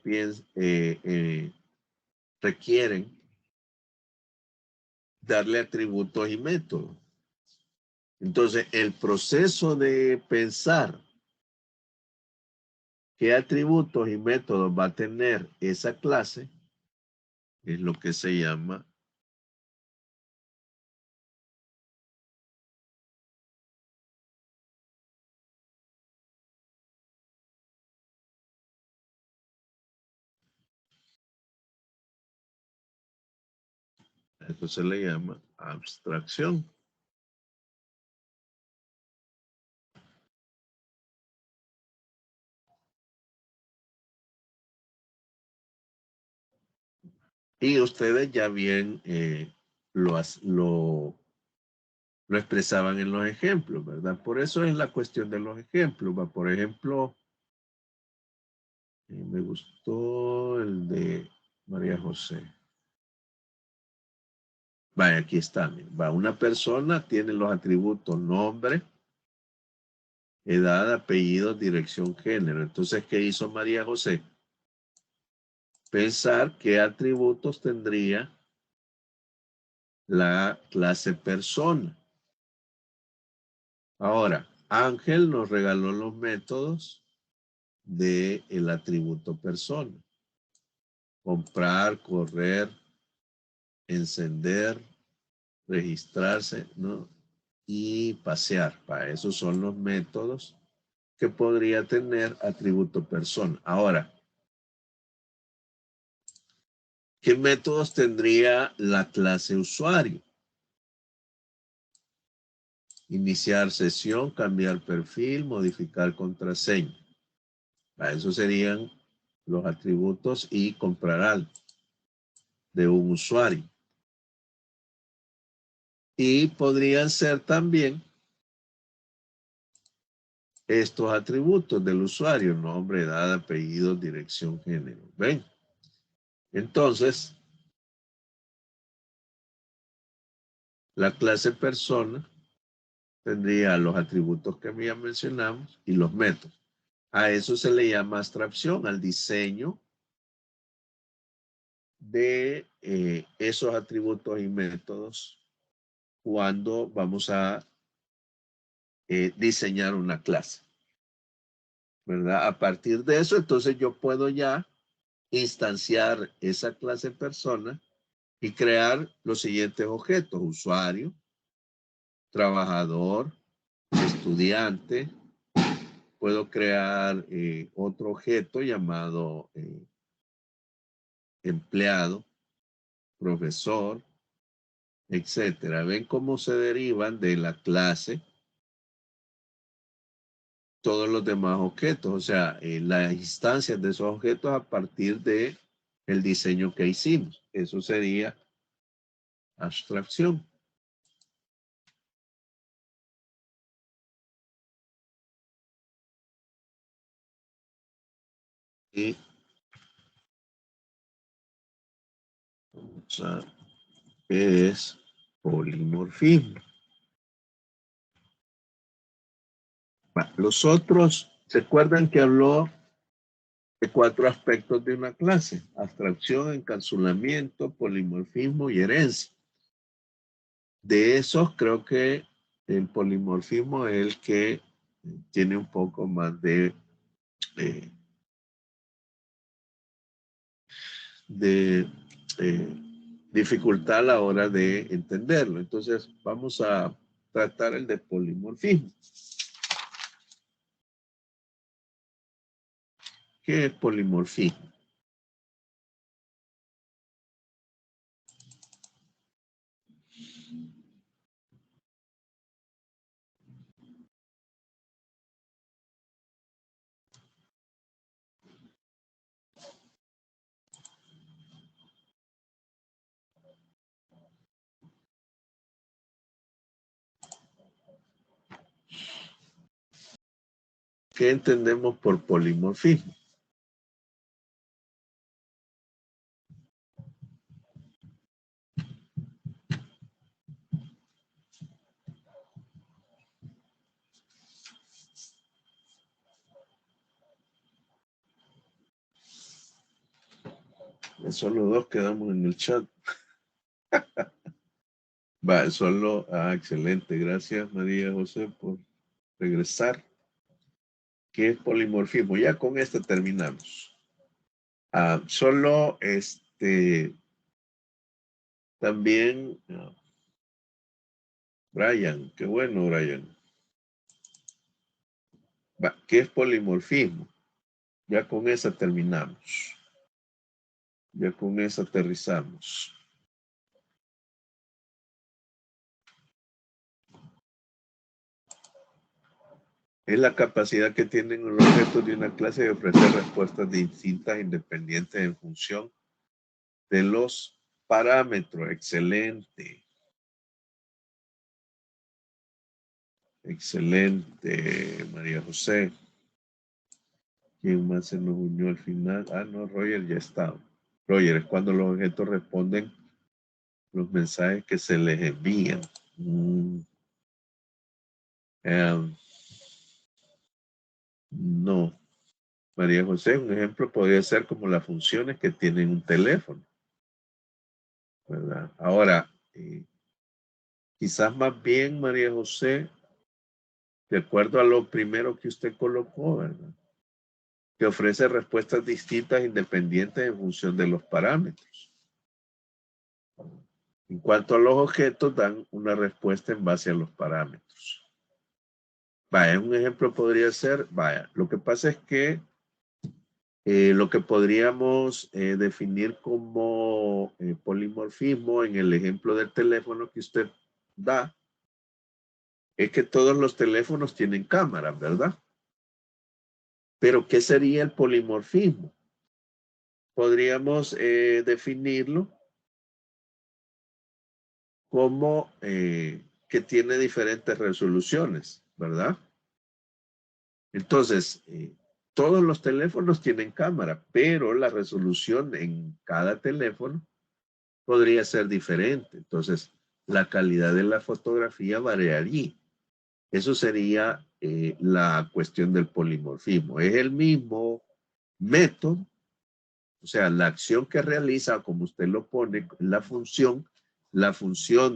requieren darle atributos y métodos. Entonces, el proceso de pensar qué atributos y métodos va a tener esa clase es lo que se llama esto se le llama abstracción. Y ustedes ya bien lo expresaban en los ejemplos, ¿verdad? Por eso es la cuestión de los ejemplos. Por ejemplo, me gustó el de María José. Vaya, aquí está. Una persona tiene los atributos nombre, edad, apellido, dirección, género. Entonces, ¿qué hizo María José? Pensar qué atributos tendría la clase persona. Ahora, Ángel nos regaló los métodos del atributo persona. Comprar, correr, encender, registrarse, ¿no? Y pasear. Para eso son los métodos que podría tener atributo persona. Ahora, ¿qué métodos tendría la clase usuario? Iniciar sesión, cambiar perfil, modificar contraseña. Esos serían los atributos y comprar algo de un usuario. Y podrían ser también estos atributos del usuario: nombre, edad, apellido, dirección, género. ¿Ven? Entonces, la clase persona tendría los atributos que ya mencionamos y los métodos. A eso se le llama abstracción, al diseño de esos atributos y métodos cuando vamos a diseñar una clase, ¿verdad? A partir de eso, entonces yo puedo ya instanciar esa clase persona y crear los siguientes objetos: usuario, trabajador, estudiante. Puedo crear otro objeto llamado empleado, profesor, etcétera. ¿Ven cómo se derivan de la clase todos los demás objetos? O sea, las instancias de esos objetos a partir de el diseño que hicimos. Eso sería abstracción. Y vamos a ver qué es polimorfismo. Los otros, ¿se acuerdan que habló de 4 aspectos de una clase? Abstracción, encapsulamiento, polimorfismo y herencia. De esos, creo que el polimorfismo es el que tiene un poco más de dificultad a la hora de entenderlo. Entonces, vamos a tratar el de polimorfismo. ¿Qué es polimorfismo? ¿Qué entendemos por polimorfismo? Solo 2 quedamos en el chat. Va, solo, excelente. Gracias, María José, por regresar. ¿Qué es polimorfismo? Ya con este terminamos. Solo también, Brian, qué bueno, Brian. Va, ¿qué es polimorfismo? Ya con esa terminamos. Ya con esa aterrizamos. Es la capacidad que tienen los objetos de una clase de ofrecer respuestas distintas, independientes en función de los parámetros. Excelente. Excelente, María José. ¿Quién más se nos unió al final? No, Roger ya está. Roger, es cuando los objetos responden los mensajes que se les envían. No. María José, un ejemplo podría ser como las funciones que tienen un teléfono, ¿verdad? Ahora, quizás más bien, María José, de acuerdo a lo primero que usted colocó, ¿verdad? Que ofrece respuestas distintas independientes en función de los parámetros. En cuanto a los objetos, dan una respuesta en base a los parámetros. Vaya, un ejemplo podría ser, vaya, lo que pasa es que lo que podríamos definir como polimorfismo en el ejemplo del teléfono que usted da, Es que todos los teléfonos tienen cámaras, ¿verdad? Pero ¿qué sería el polimorfismo? Podríamos definirlo como que tiene diferentes resoluciones, ¿verdad? Entonces, todos los teléfonos tienen cámara, pero la resolución en cada teléfono podría ser diferente. Entonces, la calidad de la fotografía variaría. Eso sería la cuestión del polimorfismo. Es el mismo método, o sea, la acción que realiza, como usted lo pone, la función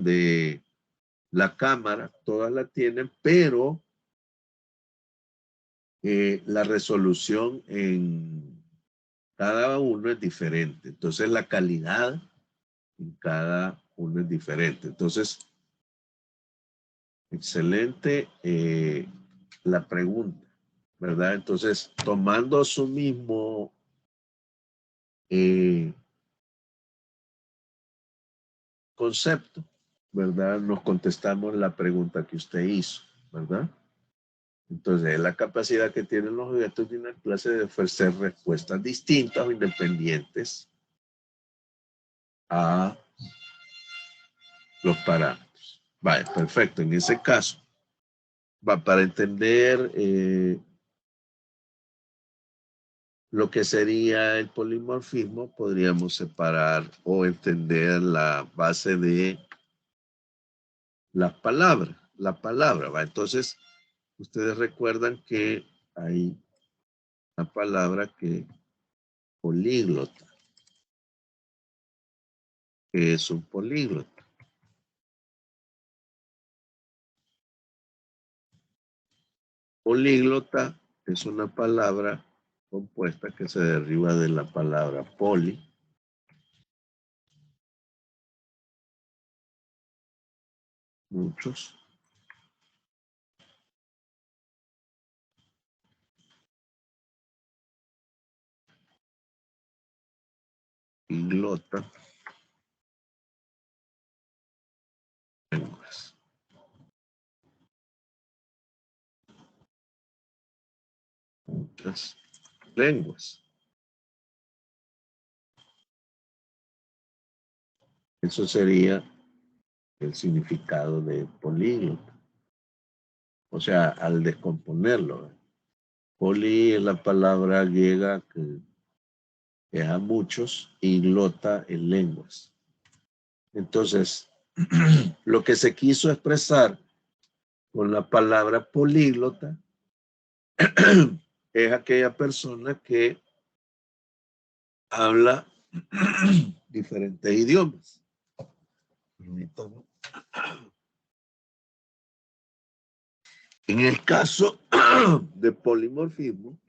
de la cámara, todas la tienen, pero la resolución en cada uno es diferente. Entonces, la calidad en cada uno es diferente. Entonces, excelente la pregunta, ¿verdad? Entonces, tomando su mismo concepto, ¿verdad? Nos contestamos la pregunta que usted hizo, ¿verdad? Entonces, es la capacidad que tienen los objetos de una clase de ofrecer respuestas distintas o independientes a los parámetros. Vale, perfecto. En ese caso, para entender lo que sería el polimorfismo, podríamos separar o entender la base de las palabras. La palabra, ¿va? Entonces, ustedes recuerdan que hay una palabra que políglota, que es un políglota. Políglota es una palabra compuesta que se deriva de la palabra poli, muchos, y glota, lenguas. Muchas lenguas. Eso sería el significado de políglota. O sea, al descomponerlo. Poli es la palabra griega que es a muchos y glota en lenguas. Entonces, lo que se quiso expresar con la palabra políglota es aquella persona que habla diferentes idiomas. En el caso de polimorfismo,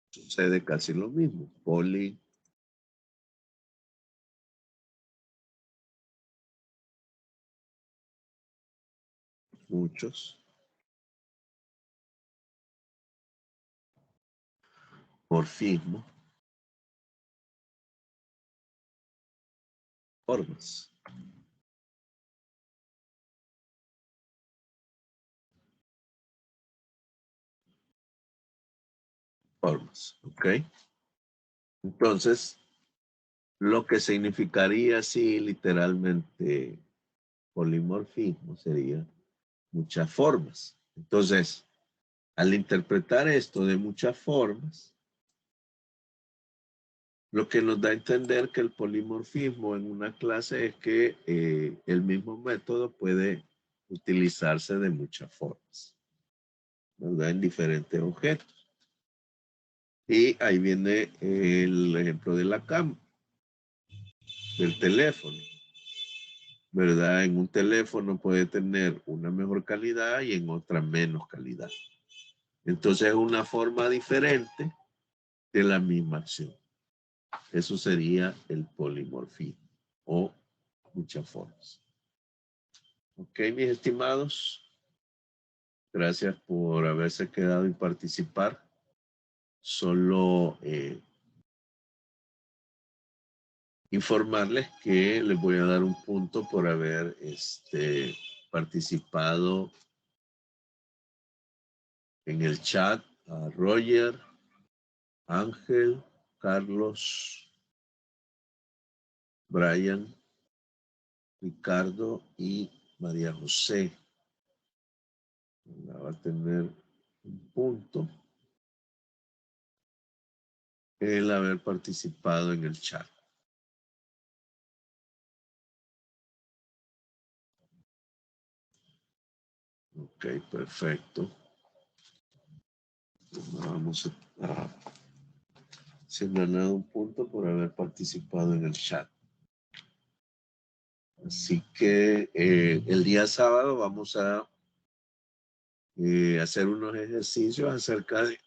sucede casi lo mismo. Poli, muchos, morfismo, formas. Formas, ¿ok? Entonces, lo que significaría así literalmente polimorfismo sería muchas formas. Entonces, al interpretar esto de muchas formas, lo que nos da a entender que el polimorfismo en una clase es que el mismo método puede utilizarse de muchas formas, ¿verdad? En diferentes objetos. Y ahí viene el ejemplo de la cama, del teléfono, ¿verdad? En un teléfono puede tener una mejor calidad y en otra menos calidad. Entonces es una forma diferente de la misma acción. Eso sería el polimorfismo o muchas formas. Ok, mis estimados. Gracias por haberse quedado y participar. Solo informarles que les voy a dar un punto por haber participado en el chat a Roger, Ángel, Carlos, Brian, Ricardo y María José. Va a tener un punto el haber participado en el chat. Ok, perfecto. Vamos a... Se han ganado un punto por haber participado en el chat. Así que el día sábado vamos a hacer unos ejercicios acerca de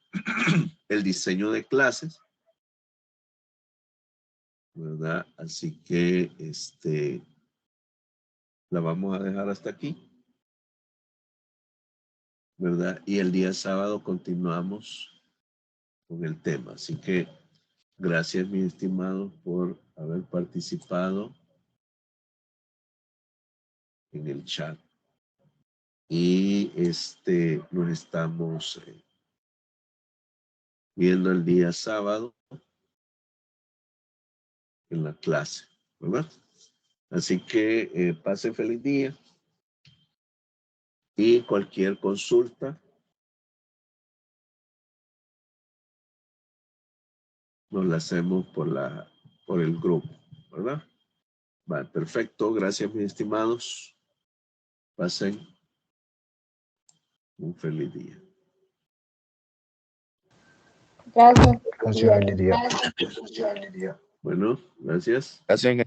el diseño de clases, ¿verdad? Así que la vamos a dejar hasta aquí, ¿verdad? Y el día sábado continuamos con el tema. Así que gracias, mis estimados, por haber participado en el chat. Y nos estamos viendo el día sábado en la clase, ¿verdad? Así que pase feliz día y cualquier consulta nos la hacemos por el grupo, ¿verdad? Vale, perfecto. Gracias, mis estimados. Pasen un feliz día. Gracias. Feliz día. Bueno, gracias. Gracias.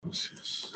Gracias.